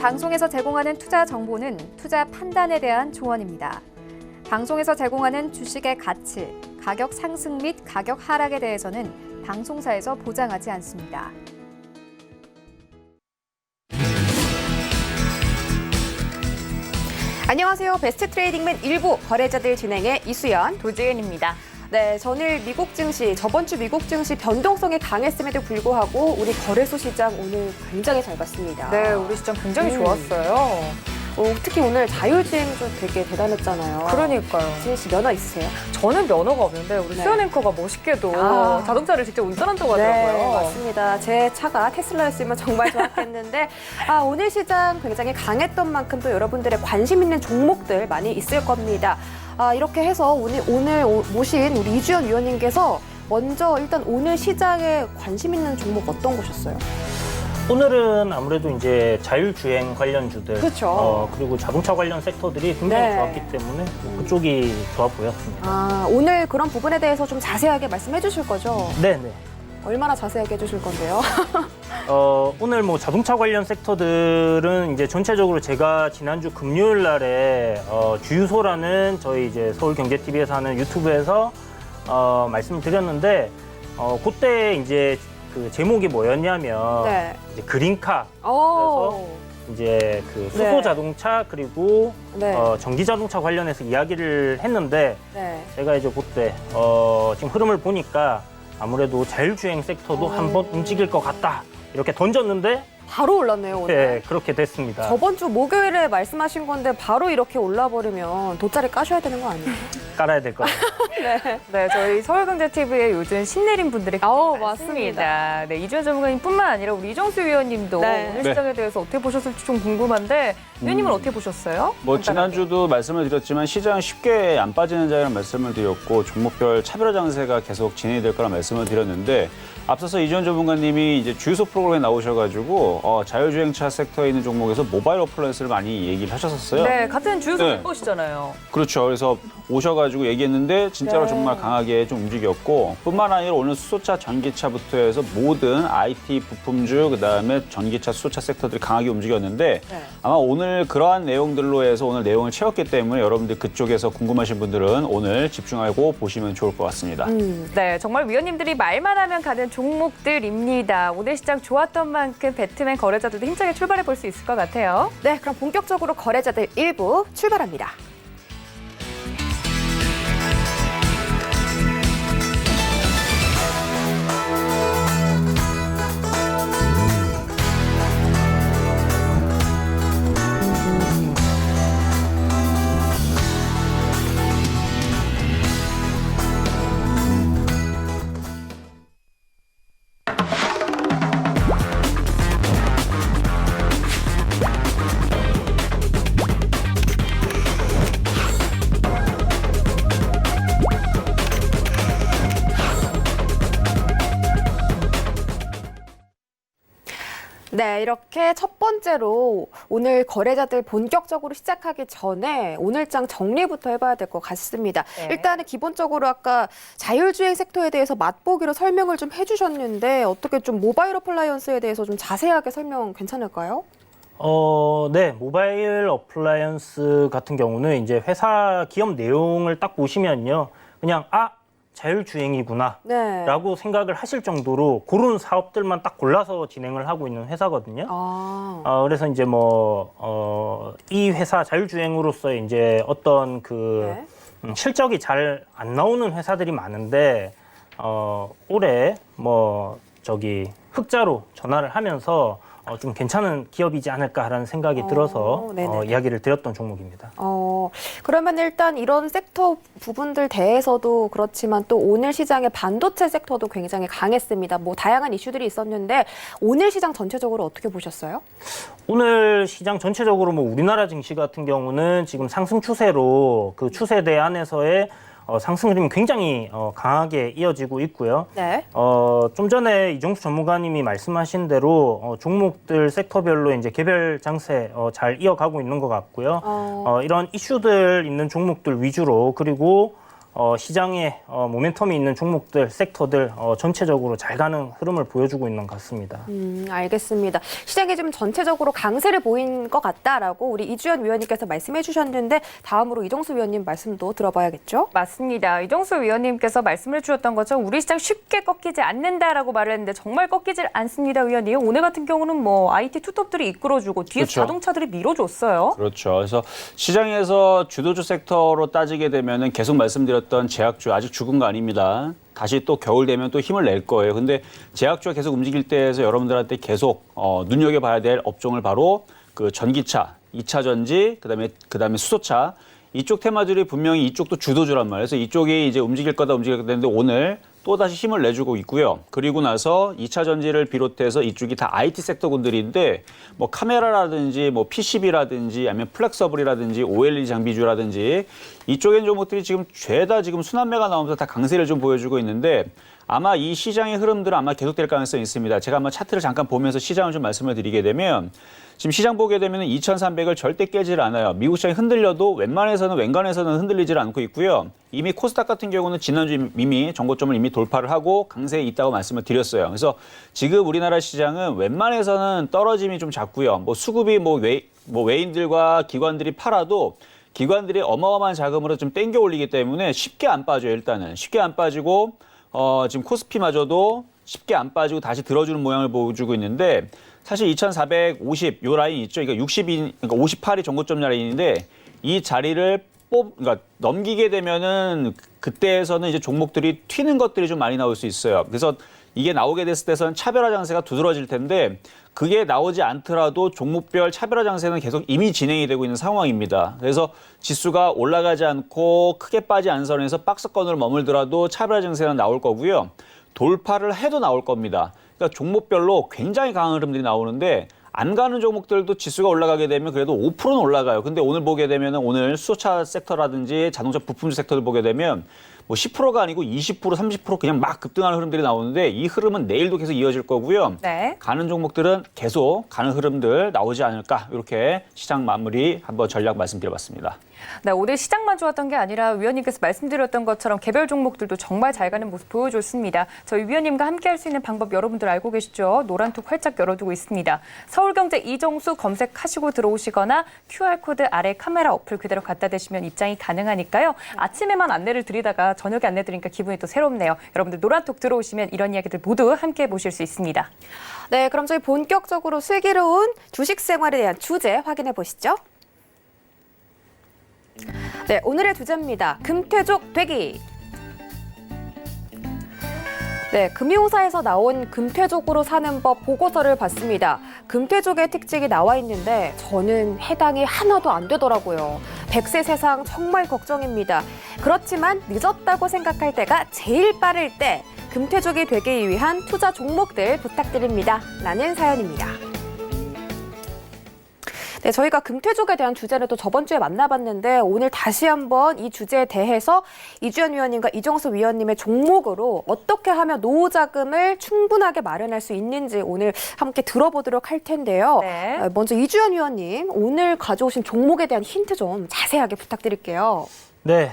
방송에서 제공하는 투자 정보는 투자 판단에 대한 조언입니다. 방송에서 제공하는 주식의 가치, 가격 상승 및 가격 하락에 대해서는 방송사에서 보장하지 않습니다. 안녕하세요. 베스트 트레이딩맨 일부 거래자들 진행의 이수연, 도지은입니다. 네, 전일 미국 증시, 저번 주 미국 증시 변동성이 강했음에도 불구하고 우리 거래소 시장 오늘 굉장히 잘 봤습니다. 네, 우리 시장 굉장히 좋았어요. 특히 오늘 자율주행도 되게 대단했잖아요. 그러니까요. 지은 씨 면허 있으세요? 저는 면허가 없는데 우리 네. 수연 앵커가 멋있게도 자동차를 직접 운전한다고 네, 하더라고요. 맞습니다. 제 차가 테슬라였으면 정말 좋았겠는데 오늘 시장 굉장히 강했던 만큼 또 여러분들의 관심 있는 종목들 많이 있을 겁니다. 이렇게 해서 오늘 모신 우리 이주연 위원님께서 먼저 일단 오늘 시장에 관심 있는 종목 어떤 거셨어요? 오늘은 아무래도 이제 자율주행 관련주들, 그렇죠. 그리고 자동차 관련 섹터들이 굉장히 네. 좋았기 때문에 그쪽이 좋아 보였습니다. 오늘 그런 부분에 대해서 좀 자세하게 말씀해 주실 거죠? 네네. 얼마나 자세하게 해주실 건데요? 오늘 뭐 자동차 관련 섹터들은 이제 전체적으로 제가 지난주 금요일 날에 주유소라는 저희 이제 서울경제TV에서 하는 유튜브에서 말씀을 드렸는데 그때 이제 그 제목이 뭐였냐면 네. 이제 그린카 그래서 이제 그 수소 네. 자동차 그리고 네. 전기 자동차 관련해서 이야기를 했는데 네. 제가 이제 그때 지금 흐름을 보니까 아무래도 자율주행 섹터도 한번 움직일 것 같다 이렇게 던졌는데 바로 올랐네요, 오늘. 네, 그렇게 됐습니다. 저번 주 목요일에 말씀하신 건데 바로 이렇게 올라버리면 돗자리 까셔야 되는 거 아니에요? 깔아야 될 것 같아요. 네, 저희 서울경제TV에 요즘 신내린 분들이 맞습니다. 많습니다. 네, 이주연 전문가님뿐만 아니라 우리 이정수 위원님도 네. 오늘 시장에 대해서 어떻게 보셨을지 좀 궁금한데 위원님은 어떻게 보셨어요? 뭐 간단하게. 지난주도 말씀을 드렸지만 시장 쉽게 안 빠지는 자리라는 말씀을 드렸고 종목별 차별화 장세가 계속 진행이 될 거라 말씀을 드렸는데 앞서서 이주연 전문가님이 이제 주유소 프로그램에 나오셔가지고 자율주행차 섹터에 있는 종목에서 모바일 어플라이언스를 많이 얘기를 하셨었어요. 네, 같은 주유소 네. 멤버시잖아요. 그렇죠. 그래서 오셔가지고 얘기했는데 진짜로 네. 정말 강하게 좀 움직였고 뿐만 아니라 오늘 수소차, 전기차부터 해서 모든 IT 부품주 그다음에 전기차, 수소차 섹터들이 강하게 움직였는데 네. 아마 오늘 그러한 내용들로 해서 오늘 내용을 채웠기 때문에 여러분들 그쪽에서 궁금하신 분들은 오늘 집중하고 보시면 좋을 것 같습니다. 네, 정말 위원님들이 말만 하면 가는 종목들입니다. 오늘 시장 좋았던 만큼 배트맨 거래자들도 힘차게 출발해 볼 수 있을 것 같아요. 네, 그럼 본격적으로 거래자들 1부 출발합니다. 네, 이렇게 첫 번째로 오늘 거래자들 본격적으로 시작하기 전에 오늘장 정리부터 해봐야 될 것 같습니다. 네. 일단은 기본적으로 아까 자율주행 섹터에 대해서 맛보기로 설명을 좀 해주셨는데 어떻게 좀 모바일 어플라이언스에 대해서 좀 자세하게 설명 괜찮을까요? 네, 모바일 어플라이언스 같은 경우는 이제 회사 기업 내용을 딱 보시면요, 그냥 자율주행이구나 네. 라고 생각을 하실 정도로 그런 사업들만 딱 골라서 진행을 하고 있는 회사거든요. 그래서 이제 이 회사 자율주행으로서 이제 어떤 그 실적이 잘 안 나오는 회사들이 많은데, 올해 흑자로 전환을 하면서 좀 괜찮은 기업이지 않을까라는 생각이 들어서 이야기를 드렸던 종목입니다. 그러면 일단 이런 섹터 부분들 대해서도 그렇지만 또 오늘 시장의 반도체 섹터도 굉장히 강했습니다. 뭐 다양한 이슈들이 있었는데 오늘 시장 전체적으로 어떻게 보셨어요? 오늘 시장 전체적으로 우리나라 증시 같은 경우는 지금 상승 추세로 그 추세대 안에서의 상승 흐름이 굉장히 강하게 이어지고 있고요. 네. 좀 전에 이정수 전문가님이 말씀하신 대로 종목들 섹터별로 이제 개별 장세 잘 이어가고 있는 것 같고요. 이런 이슈들 있는 종목들 위주로, 그리고 시장에 모멘텀이 있는 종목들, 섹터들 전체적으로 잘 가는 흐름을 보여주고 있는 것 같습니다. 알겠습니다. 시장이 좀 전체적으로 강세를 보인 것 같다라고 우리 이주연 위원님께서 말씀해 주셨는데 다음으로 이정수 위원님 말씀도 들어봐야겠죠? 맞습니다. 이정수 위원님께서 말씀을 주셨던 것처럼 우리 시장 쉽게 꺾이지 않는다라고 말을 했는데 정말 꺾이지 않습니다, 위원님. 오늘 같은 경우는 뭐 IT 투톱들이 이끌어주고 뒤에서 그렇죠. 자동차들이 밀어줬어요. 그렇죠. 그래서 시장에서 주도주 섹터로 따지게 되면은 계속 말씀드렸던 제약주 아직 죽은 거 아닙니다. 다시 또 겨울 되면 또 힘을 낼 거예요. 근데 제약주가 계속 움직일 때에서 여러분들한테 계속 눈여겨봐야 될 업종을 바로 그 전기차, 2차 전지, 그다음에 수소차 이쪽 테마들이 분명히 이쪽도 주도주란 말이에요. 그래서 이쪽이 이제 움직일 거다 했는데 오늘 또다시 힘을 내주고 있고요. 그리고 나서 2차 전지를 비롯해서 이쪽이 다 IT 섹터군들인데 뭐 카메라라든지 뭐 PCB라든지 아니면 플렉서블이라든지 OLED 장비주라든지 이쪽엔 종목들이 지금 죄다 지금 순환매가 나오면서 다 강세를 좀 보여주고 있는데 아마 이 시장의 흐름들은 아마 계속될 가능성이 있습니다. 제가 한번 차트를 잠깐 보면서 시장을 좀 말씀을 드리게 되면 지금 시장 보게 되면 2,300을 절대 깨질 않아요. 미국 시장이 흔들려도 웬간에서는 흔들리질 않고 있고요. 이미 코스닥 같은 경우는 지난주 이미 정고점을 이미 돌파를 하고 강세에 있다고 말씀을 드렸어요. 그래서 지금 우리나라 시장은 웬만해서는 떨어짐이 좀 작고요. 뭐 수급이 외인들과 기관들이 팔아도 기관들이 어마어마한 자금으로 좀 땡겨 올리기 때문에 쉽게 안 빠져요. 일단은 쉽게 안 빠지고 지금 코스피마저도 쉽게 안 빠지고 다시 들어주는 모양을 보여주고 있는데 사실 2,450 요 라인 있죠. 그러니까 58이 정고점 라인인데 이 자리를 그러니까 넘기게 되면은 그때에서는 이제 종목들이 튀는 것들이 좀 많이 나올 수 있어요. 그래서 이게 나오게 됐을 때서는 차별화 장세가 두드러질 텐데 그게 나오지 않더라도 종목별 차별화 장세는 계속 이미 진행이 되고 있는 상황입니다. 그래서 지수가 올라가지 않고 크게 빠지 않은 선에서 박스권으로 머물더라도 차별화 장세는 나올 거고요. 돌파를 해도 나올 겁니다. 그러니까 종목별로 굉장히 강한 흐름들이 나오는데 안 가는 종목들도 지수가 올라가게 되면 그래도 5%는 올라가요. 근데 오늘 보게 되면 오늘 수소차 섹터라든지 자동차 부품주 섹터를 보게 되면 뭐 10%가 아니고 20%, 30% 그냥 막 급등하는 흐름들이 나오는데 이 흐름은 내일도 계속 이어질 거고요. 네. 가는 종목들은 계속 가는 흐름들 나오지 않을까 이렇게 시장 마무리 한번 전략 말씀드려봤습니다. 네, 오늘 시장만 좋았던 게 아니라 위원님께서 말씀드렸던 것처럼 개별 종목들도 정말 잘 가는 모습 보여줬습니다. 저희 위원님과 함께 할 수 있는 방법 여러분들 알고 계시죠? 노란톡 활짝 열어두고 있습니다. 서울경제 이정수 검색하시고 들어오시거나 QR코드 아래 카메라 어플 그대로 갖다 대시면 입장이 가능하니까요. 아침에만 안내를 드리다가 저녁에 안내 드리니까 기분이 또 새롭네요. 여러분들 노란톡 들어오시면 이런 이야기들 모두 함께 보실 수 있습니다. 네, 그럼 저희 본격적으로 슬기로운 주식 생활에 대한 주제 확인해 보시죠. 네, 오늘의 주제입니다. 금태족 되기. 네, 금융사에서 나온 금태족으로 사는 법 보고서를 봤습니다. 금태족의 특징이 나와 있는데 저는 해당이 하나도 안 되더라고요. 100세 세상 정말 걱정입니다. 그렇지만 늦었다고 생각할 때가 제일 빠를 때 금태족이 되기 위한 투자 종목들 부탁드립니다. 라는 사연입니다. 네, 저희가 금태족에 대한 주제를 또 저번 주에 만나봤는데 오늘 다시 한번 이 주제에 대해서 이주연 위원님과 이정수 위원님의 종목으로 어떻게 하면 노후 자금을 충분하게 마련할 수 있는지 오늘 함께 들어보도록 할 텐데요. 네. 먼저 이주연 위원님, 오늘 가져오신 종목에 대한 힌트 좀 자세하게 부탁드릴게요. 네,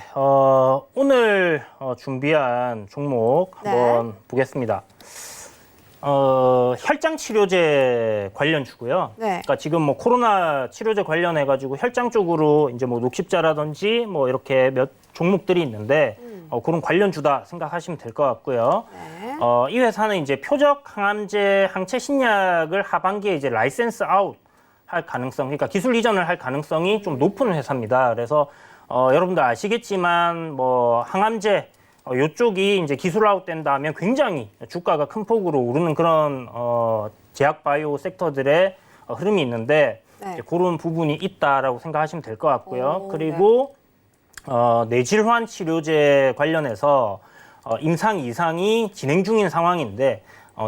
오늘 준비한 종목 한번 보겠습니다. 혈장 치료제 관련주고요. 네. 그러니까 지금 뭐 코로나 치료제 관련해가지고 혈장 쪽으로 이제 뭐 녹십자라든지 뭐 이렇게 몇 종목들이 있는데 그런 관련주다 생각하시면 될 것 같고요. 네. 이 회사는 이제 표적 항암제 항체 신약을 하반기에 이제 라이센스 아웃 할 가능성, 그러니까 기술 이전을 할 가능성이 좀 높은 회사입니다. 그래서 여러분들 아시겠지만 뭐 항암제 이쪽이 이제 기술 아웃된다면 굉장히 주가가 큰 폭으로 오르는 그런 제약 바이오 섹터들의 흐름이 있는데 네. 이제 그런 부분이 있다라고 생각하시면 될 것 같고요. 오, 그리고 뇌질환 치료제 관련해서 임상 2상이 진행 중인 상황인데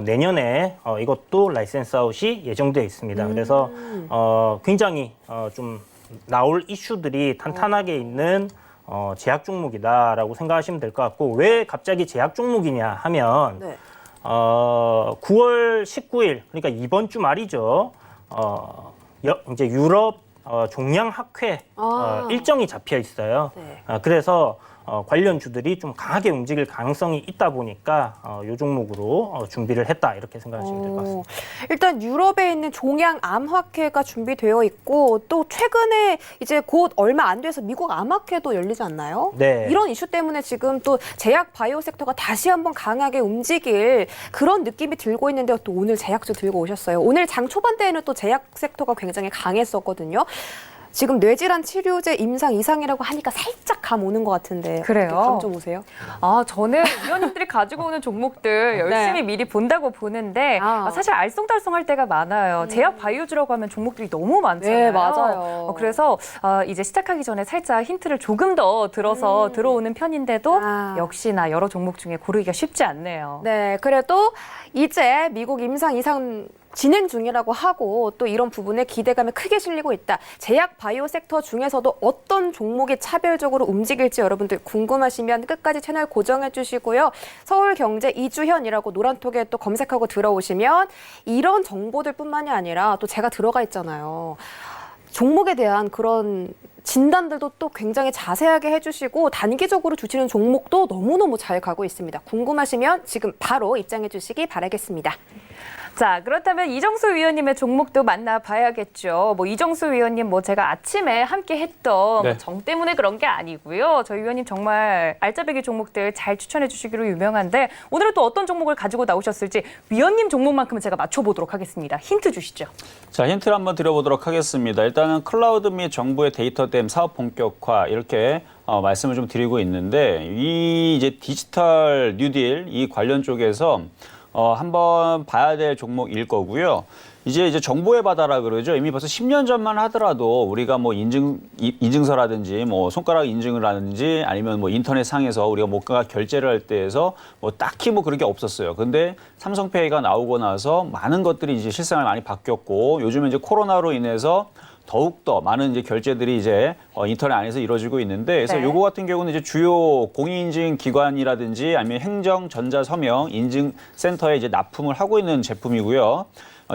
내년에 이것도 라이센스 아웃이 예정되어 있습니다. 그래서 굉장히 좀 나올 이슈들이 탄탄하게 있는 제약 종목이다라고 생각하시면 될 것 같고, 왜 갑자기 제약 종목이냐 하면 네. 9월 19일, 그러니까 이번 주 말이죠. 이제 유럽 종양학회 일정이 잡혀 있어요. 네. 그래서 관련주들이 좀 강하게 움직일 가능성이 있다 보니까 이 종목으로 준비를 했다 이렇게 생각하시면 될 것 같습니다. 일단 유럽에 있는 종양 암학회가 준비되어 있고 또 최근에 이제 곧 얼마 안 돼서 미국 암학회도 열리지 않나요? 네. 이런 이슈 때문에 지금 또 제약 바이오 섹터가 다시 한번 강하게 움직일 그런 느낌이 들고 있는데 또 오늘 제약주 들고 오셨어요. 오늘 장 초반대에는 또 제약 섹터가 굉장히 강했었거든요. 지금 뇌질환 치료제 임상 이상이라고 하니까 살짝 감 오는 것 같은데 그래요? 감 좀 오세요? 저는 위원님들이 가지고 오는 종목들 열심히 미리 본다고 보는데 사실 알쏭달쏭할 때가 많아요. 제약 바이오주라고 하면 종목들이 너무 많잖아요. 네, 맞아요. 그래서 이제 시작하기 전에 살짝 힌트를 조금 더 들어서 들어오는 편인데도 역시나 여러 종목 중에 고르기가 쉽지 않네요. 네, 그래도 이제 미국 임상 이상 진행 중이라고 하고 또 이런 부분에 기대감이 크게 실리고 있다. 제약 바이오 섹터 중에서도 어떤 종목이 차별적으로 움직일지 여러분들 궁금하시면 끝까지 채널 고정해 주시고요. 서울경제 이주현이라고 노란톡에 또 검색하고 들어오시면 이런 정보들뿐만이 아니라 또 제가 들어가 있잖아요. 종목에 대한 그런 진단들도 또 굉장히 자세하게 해주시고 단기적으로 주시는 종목도 너무너무 잘 가고 있습니다. 궁금하시면 지금 바로 입장해 주시기 바라겠습니다. 자, 그렇다면 이정수 위원님의 종목도 만나봐야겠죠. 이정수 위원님 제가 아침에 함께 했던 네. 정 때문에 그런 게 아니고요. 저희 위원님 정말 알짜배기 종목들 잘 추천해 주시기로 유명한데 오늘은 또 어떤 종목을 가지고 나오셨을지 위원님 종목만큼은 제가 맞춰보도록 하겠습니다. 힌트 주시죠. 자, 힌트를 한번 드려보도록 하겠습니다. 일단은 클라우드 및 정부의 데이터댐 사업 본격화 이렇게 말씀을 좀 드리고 있는데 이 이제 디지털 뉴딜 이 관련 쪽에서 한번 봐야 될 종목일 거고요. 이제 정보의 바다라 그러죠. 이미 벌써 10년 전만 하더라도 우리가 인증서라든지 손가락 인증을 하든지 아니면 인터넷 상에서 우리가 뭔가 결제를 할 때에서 딱히 그런 게 없었어요. 근데 삼성페이가 나오고 나서 많은 것들이 이제 실생활 많이 바뀌었고 요즘에 이제 코로나로 인해서 더욱더 많은 이제 결제들이 이제 인터넷 안에서 이루어지고 있는데 그래서 요거 같은 경우는 이제 주요 공인인증 기관이라든지 아니면 행정 전자 서명 인증 센터에 이제 납품을 하고 있는 제품이고요.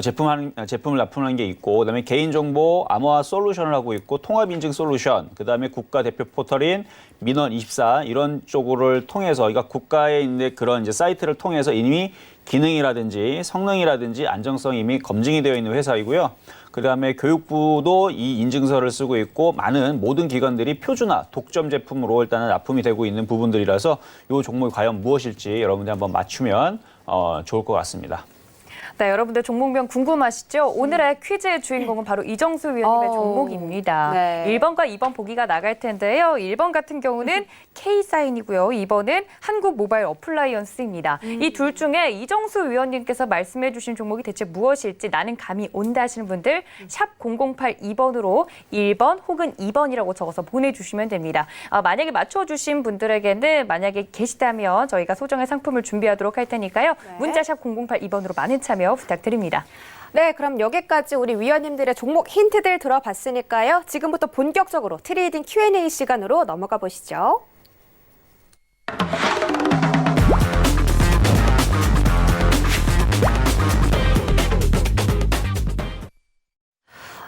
제품을 납품하는 게 있고 그다음에 개인정보 암호화 솔루션을 하고 있고 통합인증 솔루션 그다음에 국가 대표 포털인 민원24 이런 쪽을 통해서 그러니까 국가에 있는 그런 이제 사이트를 통해서 이미 기능이라든지 성능이라든지 안정성이 이미 검증이 되어 있는 회사이고요. 그다음에 교육부도 이 인증서를 쓰고 있고 많은 모든 기관들이 표준화 독점 제품으로 일단은 납품이 되고 있는 부분들이라서 이 종목이 과연 무엇일지 여러분들 한번 맞추면 좋을 것 같습니다. 네, 여러분들 종목명 궁금하시죠? 오늘의 퀴즈의 주인공은 바로 이정수 위원님의 종목입니다. 네. 1번과 2번 보기가 나갈 텐데요. 1번 같은 경우는 K사인이고요. 2번은 한국모바일 어플라이언스입니다. 이 둘 중에 이정수 위원님께서 말씀해 주신 종목이 대체 무엇일지 나는 감이 온다 하시는 분들 샵 0082번으로 1번 혹은 2번이라고 적어서 보내주시면 됩니다. 만약에 맞춰주신 분들에게는 만약에 계시다면 저희가 소정의 상품을 준비하도록 할 테니까요. 문자 샵 0082번으로 많은 참여 부탁드립니다. 네, 그럼 여기까지 우리 위원님들의 종목 힌트들 들어봤으니까요. 지금부터 본격적으로 트레이딩 Q&A 시간으로 넘어가 보시죠.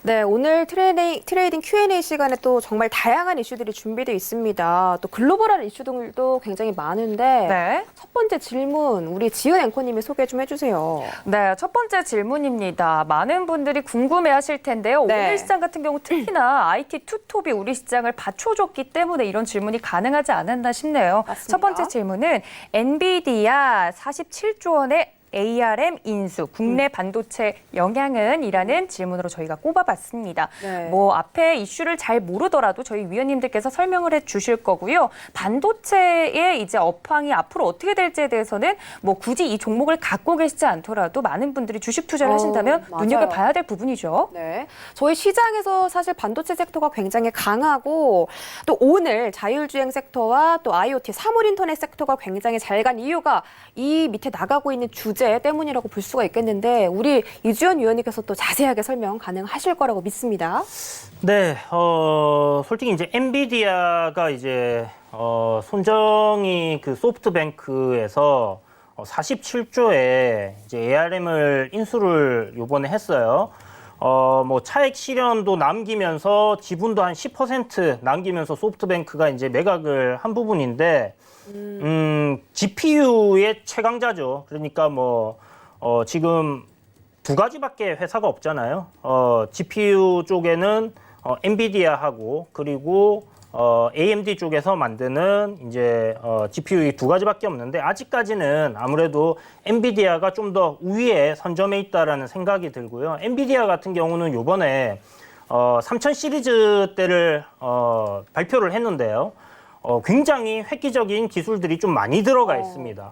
네, 오늘 트레이딩 Q&A 시간에 또 정말 다양한 이슈들이 준비되어 있습니다. 또 글로벌한 이슈들도 굉장히 많은데 네. 첫 번째 질문 우리 지은 앵커님이 소개 좀 해주세요. 네, 첫 번째 질문입니다. 많은 분들이 궁금해하실 텐데요. 네. 오늘 시장 같은 경우 특히나 IT 투톱이 우리 시장을 받쳐줬기 때문에 이런 질문이 가능하지 않았나 싶네요. 맞습니다. 첫 번째 질문은 엔비디아 47조 원의 ARM 인수, 국내 반도체 영향은? 이라는 질문으로 저희가 꼽아봤습니다. 네. 앞에 이슈를 잘 모르더라도 저희 위원님들께서 설명을 해 주실 거고요. 반도체의 이제 업황이 앞으로 어떻게 될지에 대해서는 굳이 이 종목을 갖고 계시지 않더라도 많은 분들이 주식 투자를 하신다면 맞아요. 눈여겨봐야 될 부분이죠. 네, 저희 시장에서 사실 반도체 섹터가 굉장히 강하고 또 오늘 자율주행 섹터와 또 IoT, 사물인터넷 섹터가 굉장히 잘 간 이유가 이 밑에 나가고 있는 주제 때문이라고 볼 수가 있겠는데 우리 이주연 위원님께서 또 자세하게 설명 가능하실 거라고 믿습니다. 네, 솔직히 이제 엔비디아가 이제 손정희 그 소프트뱅크에서 47조에 이제 ARM을 인수를 요번에 했어요. 뭐 차액 실현도 남기면서 지분도 한 10% 남기면서 소프트뱅크가 이제 매각을 한 부분인데, GPU의 최강자죠. 그러니까 뭐, 지금 두 가지밖에 회사가 없잖아요. GPU 쪽에는 엔비디아하고 그리고 AMD 쪽에서 만드는 이제 GPU 이 두 가지밖에 없는데 아직까지는 아무래도 엔비디아가 좀 더 우위에 선점해 있다라는 생각이 들고요. 엔비디아 같은 경우는 요번에 3000 시리즈대를 발표를 했는데요. 굉장히 획기적인 기술들이 좀 많이 들어가 있습니다.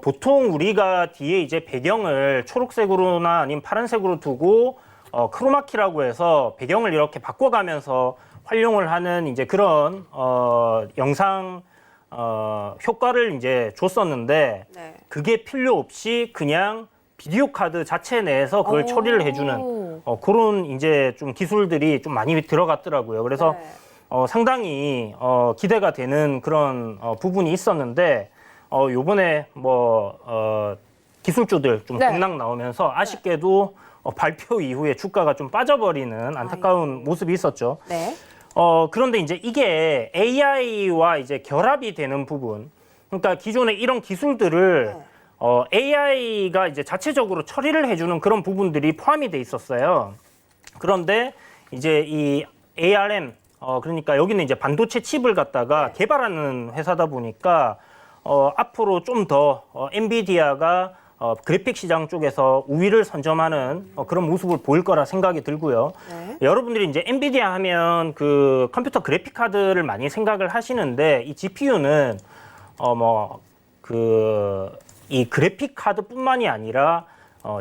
보통 우리가 뒤에 이제 배경을 초록색으로나 아니면 파란색으로 두고 크로마키라고 해서 배경을 이렇게 바꿔가면서 활용을 하는 이제 그런 영상 효과를 이제 줬었는데 네. 그게 필요 없이 그냥 비디오 카드 자체 내에서 그걸 처리를 해주는 그런 이제 좀 기술들이 좀 많이 들어갔더라고요. 그래서 네. 상당히 기대가 되는 그런 부분이 있었는데 요번에 뭐 기술주들 좀 네. 등락 나오면서 아쉽게도 발표 이후에 주가가 좀 빠져버리는 안타까운 모습이 있었죠. 네. 그런데 이제 이게 AI와 이제 결합이 되는 부분. 그러니까 기존에 이런 기술들을 AI가 이제 자체적으로 처리를 해주는 그런 부분들이 포함이 돼 있었어요. 그런데 이제 이 ARM, 그러니까 여기는 이제 반도체 칩을 갖다가 개발하는 회사다 보니까 앞으로 좀 더 엔비디아가 그래픽 시장 쪽에서 우위를 선점하는 그런 모습을 보일 거라 생각이 들고요. 네. 여러분들이 이제 엔비디아 하면 그 컴퓨터 그래픽 카드를 많이 생각을 하시는데 이 GPU는 이 그래픽 카드뿐만이 아니라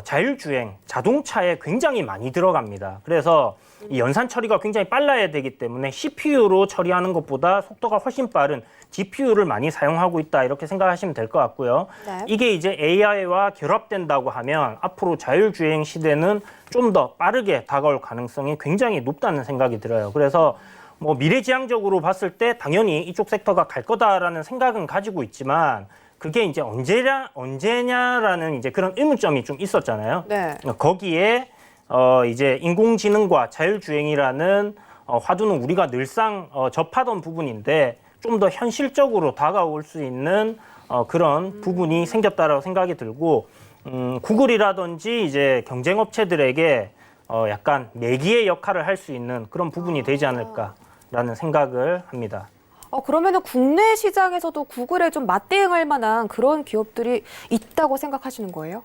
자율주행, 자동차에 굉장히 많이 들어갑니다. 그래서 이 연산 처리가 굉장히 빨라야 되기 때문에 CPU로 처리하는 것보다 속도가 훨씬 빠른 GPU를 많이 사용하고 있다 이렇게 생각하시면 될 것 같고요. 네. 이게 이제 AI와 결합된다고 하면 앞으로 자율주행 시대는 좀 더 빠르게 다가올 가능성이 굉장히 높다는 생각이 들어요. 그래서 뭐 미래지향적으로 봤을 때 당연히 이쪽 섹터가 갈 거다라는 생각은 가지고 있지만 그게 이제 언제냐라는 이제 그런 의문점이 좀 있었잖아요. 네. 거기에 이제 인공지능과 자율주행이라는 화두는 우리가 늘상 접하던 부분인데 좀 더 현실적으로 다가올 수 있는 그런 부분이 생겼다라고 생각이 들고 구글이라든지 이제 경쟁업체들에게 약간 매기의 역할을 할 수 있는 그런 부분이 되지 않을까라는 생각을 합니다. 그러면은 국내 시장에서도 구글에 좀 맞대응할 만한 그런 기업들이 있다고 생각하시는 거예요?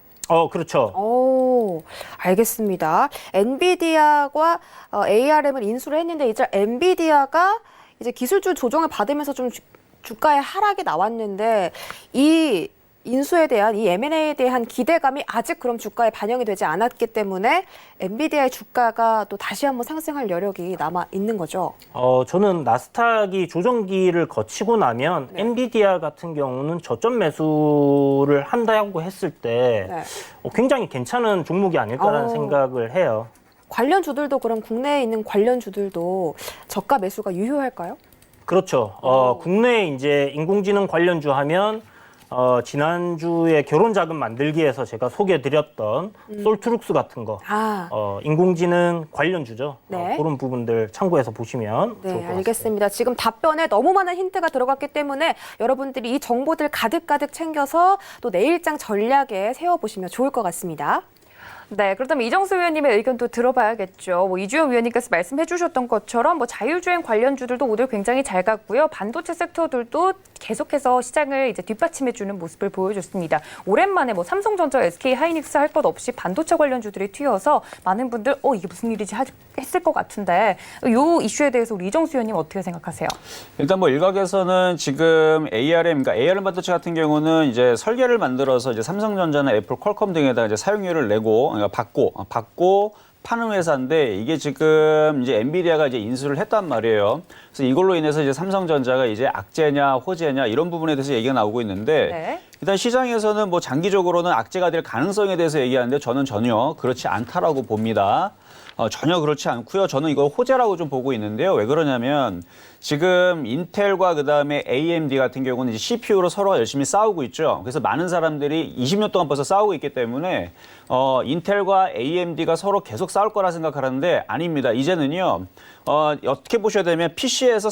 그렇죠. 오, 알겠습니다. 엔비디아와 ARM을 인수를 했는데 이제 엔비디아가 이제 기술주 조정을 받으면서 좀 주가의 하락이 나왔는데 이 인수에 대한 이 M&A에 대한 기대감이 아직 그럼 주가에 반영이 되지 않았기 때문에 엔비디아의 주가가 또 다시 한번 상승할 여력이 남아 있는 거죠. 저는 나스닥이 조정기를 거치고 나면 엔비디아 같은 경우는 저점 매수를 한다고 했을 때 네. 굉장히 괜찮은 종목이 아닐까라는 생각을 해요. 관련주들도 그럼 국내에 있는 관련주들도 저가 매수가 유효할까요? 그렇죠. 국내에 이제 인공지능 관련주 하면 지난주에 결혼 자금 만들기에서 제가 소개해드렸던 솔트룩스 같은 거, 인공지능 관련주죠. 네. 그런 부분들 참고해서 보시면 좋을 것 네, 같습니다. 알겠습니다. 지금 답변에 너무 많은 힌트가 들어갔기 때문에 여러분들이 이 정보들 가득가득 챙겨서 또 내일장 전략에 세워보시면 좋을 것 같습니다. 네, 그렇다면 이정수 위원님의 의견도 들어봐야겠죠. 뭐 이주영 위원님께서 말씀해 주셨던 것처럼 뭐 자율주행 관련주들도 오늘 굉장히 잘 갔고요. 반도체 섹터들도 계속해서 시장을 이제 뒷받침해 주는 모습을 보여줬습니다. 오랜만에 뭐 삼성전자, SK 하이닉스 할 것 없이 반도체 관련주들이 튀어서 많은 분들 이게 무슨 일이지 했을 것 같은데 이 이슈에 대해서 우리 이정수 위원님 어떻게 생각하세요? 일단 뭐 일각에서는 지금 그러니까 ARM 반도체 같은 경우는 이제 설계를 만들어서 이제 삼성전자나 애플, 퀄컴 등에다 이제 사용료를 내고 그러니까 받고 파는 회사인데 이게 지금 이제 엔비디아가 이제 인수를 했단 말이에요. 그래서 이걸로 인해서 이제 삼성전자가 이제 악재냐 호재냐 이런 부분에 대해서 얘기가 나오고 있는데 네. 일단 시장에서는 뭐 장기적으로는 악재가 될 가능성에 대해서 얘기하는데 저는 전혀 그렇지 않다라고 봅니다. 전혀 그렇지 않고요. 저는 이걸 호재라고 좀 보고 있는데요. 왜 그러냐면 지금 인텔과 그다음에 AMD 같은 경우는 이제 CPU로 서로 열심히 싸우고 있죠. 그래서 많은 사람들이 20년 동안 벌써 싸우고 있기 때문에 인텔과 AMD가 서로 계속 싸울 거라 생각하는데 아닙니다. 이제는요. 어떻게 보셔야 되면 PC에서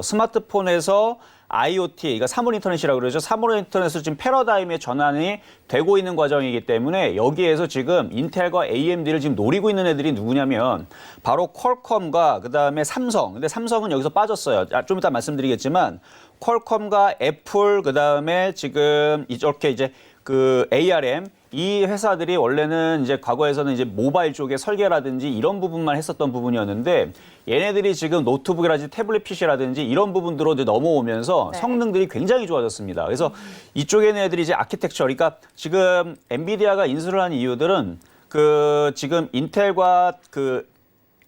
스마트폰에서 IoT, 그러니까 사물 인터넷이라고 그러죠. 사물 인터넷으로 지금 패러다임의 전환이 되고 있는 과정이기 때문에 여기에서 지금 인텔과 AMD를 지금 노리고 있는 애들이 누구냐면 바로 퀄컴과 그다음에 삼성. 근데 삼성은 여기서 빠졌어요. 좀 이따 말씀드리겠지만 퀄컴과 애플 그다음에 지금 이렇게 이제 그 ARM 이 회사들이 원래는 이제 과거에서는 이제 모바일 쪽에 설계라든지 이런 부분만 했었던 부분이었는데 얘네들이 지금 노트북이라든지 태블릿 PC라든지 이런 부분들로 이제 넘어오면서 네. 성능들이 굉장히 좋아졌습니다. 그래서 이쪽에 있는 애들이 이제 아키텍처, 그러니까 지금 엔비디아가 인수를 한 이유들은 그 지금 인텔과 그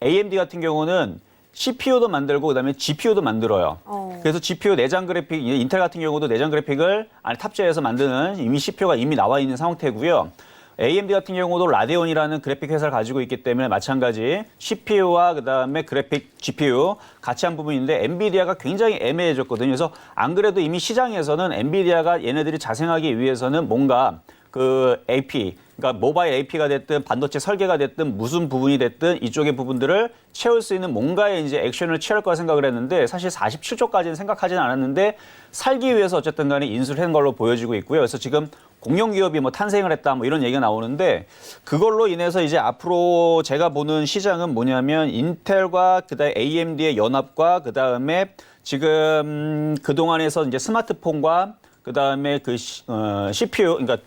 AMD 같은 경우는 CPU도 만들고 그다음에 GPU도 만들어요. 그래서 GPU 내장 그래픽, 인텔 같은 경우도 내장 그래픽을 안에 탑재해서 만드는 이미 CPU가 이미 나와 있는 상태고요. AMD 같은 경우도 라데온이라는 그래픽 회사를 가지고 있기 때문에 마찬가지 CPU와 그다음에 그래픽 GPU 같이 한 부분인데 엔비디아가 굉장히 애매해졌거든요. 그래서 안 그래도 이미 시장에서는 엔비디아가 얘네들이 자생하기 위해서는 뭔가 그 AP, 그러니까 모바일 AP가 됐든 반도체 설계가 됐든 무슨 부분이 됐든 이쪽의 부분들을 채울 수 있는 뭔가의 이제 액션을 취할 거라 생각을 했는데 사실 47조까지는 생각하지는 않았는데 살기 위해서 어쨌든 간에 인수를 한 걸로 보여지고 있고요. 그래서 지금 공룡 기업이 뭐 탄생을 했다 뭐 이런 얘기가 나오는데 그걸로 인해서 이제 앞으로 제가 보는 시장은 뭐냐면 인텔과 그다음에 AMD의 연합과 그다음에 지금 그동안에서 이제 스마트폰과 그다음에 그 CPU, 그러니까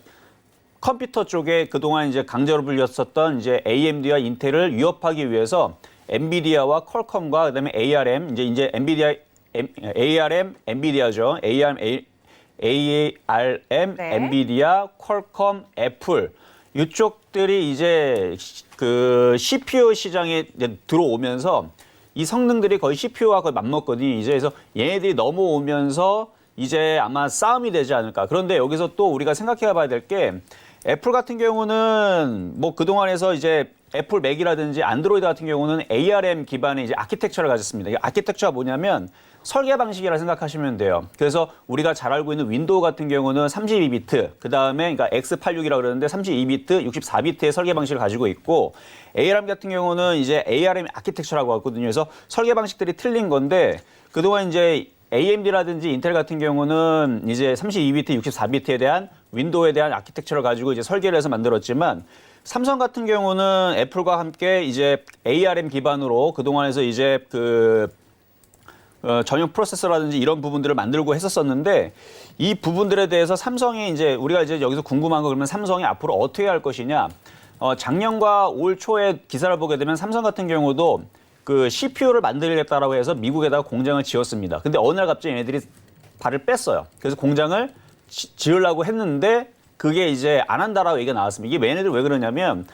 컴퓨터 쪽에 그동안 이제 강제로 불렸었던 이제 AMD와 인텔을 위협하기 위해서 엔비디아와 퀄컴과 그다음에 ARM 이제 엔비디아 ARM 엔비디아죠. ARM 네. 엔비디아, 퀄컴, 애플 이쪽들이 이제 그 CPU 시장에 이제 들어오면서 이 성능들이 거의 CPU와 거의 맞먹거든요. 이제 그래서 얘네들이 넘어오면서 이제 아마 싸움이 되지 않을까. 그런데 여기서 또 우리가 생각해 봐야 될 게 애플 같은 경우는 뭐 그동안에서 이제 애플 맥이라든지 안드로이드 같은 경우는 ARM 기반의 이제 아키텍처를 가졌습니다. 이 아키텍처가 뭐냐면 설계 방식이라 생각하시면 돼요. 그래서 우리가 잘 알고 있는 윈도우 같은 경우는 32비트, 그다음에 그러니까 X86이라고 그러는데 32비트, 64비트의 설계 방식을 가지고 있고 ARM 같은 경우는 이제 ARM 아키텍처라고 하거든요. 그래서 설계 방식들이 틀린 건데 그동안 이제 AMD라든지 인텔 같은 경우는 이제 32비트, 64비트에 대한 윈도우에 대한 아키텍처를 가지고 이제 설계를 해서 만들었지만 삼성 같은 경우는 애플과 함께 이제 ARM 기반으로 그동안에서 이제 그 전용 프로세서라든지 이런 부분들을 만들고 했었었는데 이 부분들에 대해서 삼성이 이제 우리가 이제 여기서 궁금한 거 그러면 삼성이 앞으로 어떻게 할 것이냐. 작년과 올 초에 기사를 보게 되면 삼성 같은 경우도 그 CPU를 만들겠다라고 해서 미국에다가 공장을 지었습니다. 근데 어느 날 갑자기 얘네들이 발을 뺐어요. 그래서 공장을 지으려고 했는데 그게 이제 안 한다라고 얘기가 나왔습니다. 이게 얘네들 왜 그러냐면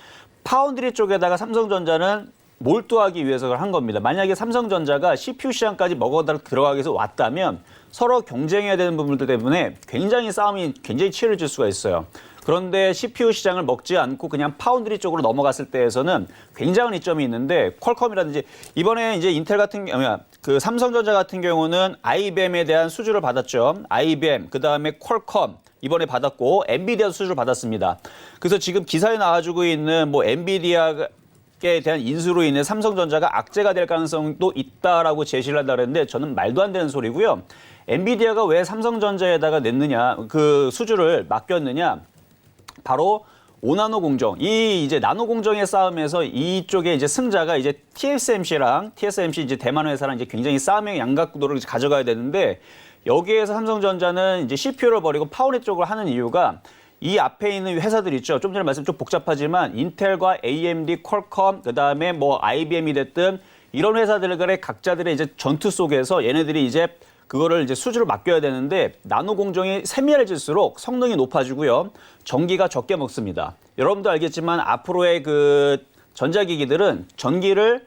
파운드리 쪽에다가 삼성전자는 몰두하기 위해서 한 겁니다. 만약에 삼성전자가 CPU 시장까지 들어가기 위해서 왔다면 서로 경쟁해야 되는 부분들 때문에 굉장히 싸움이 굉장히 치열해질 수가 있어요. 그런데 CPU 시장을 먹지 않고 그냥 파운드리 쪽으로 넘어갔을 때에서는 굉장한 이점이 있는데 퀄컴이라든지 이번에 이제 인텔 같은 경우 그 삼성전자 같은 경우는 IBM에 대한 수주를 받았죠. IBM 그다음에 퀄컴 이번에 받았고 엔비디아 수주를 받았습니다. 그래서 지금 기사에 나와주고 있는 뭐 엔비디아에 대한 인수로 인해 삼성전자가 악재가 될 가능성도 있다라고 제시를 한다 그랬는데 저는 말도 안 되는 소리고요. 엔비디아가 왜 삼성전자에다가 냈느냐, 그 수주를 맡겼느냐, 바로 5나노 공정. 이 이제 나노 공정의 싸움에서 이쪽에 이제 승자가 이제 TSMC 이제 대만 회사랑 이제 굉장히 싸움의 양각구도를 가져가야 되는데 여기에서 삼성전자는 이제 CPU를 버리고 파운드리 쪽을 하는 이유가 이 앞에 있는 회사들 있죠. 좀 전에 말씀 좀 복잡하지만 인텔과 AMD, 퀄컴, 그다음에 뭐 IBM이 됐든 이런 회사들의 각자들의 이제 전투 속에서 얘네들이 이제 그거를 이제 수주를 맡겨야 되는데 나노 공정이 세밀해질수록 성능이 높아지고요. 전기가 적게 먹습니다. 여러분도 알겠지만 앞으로의 그 전자기기들은 전기를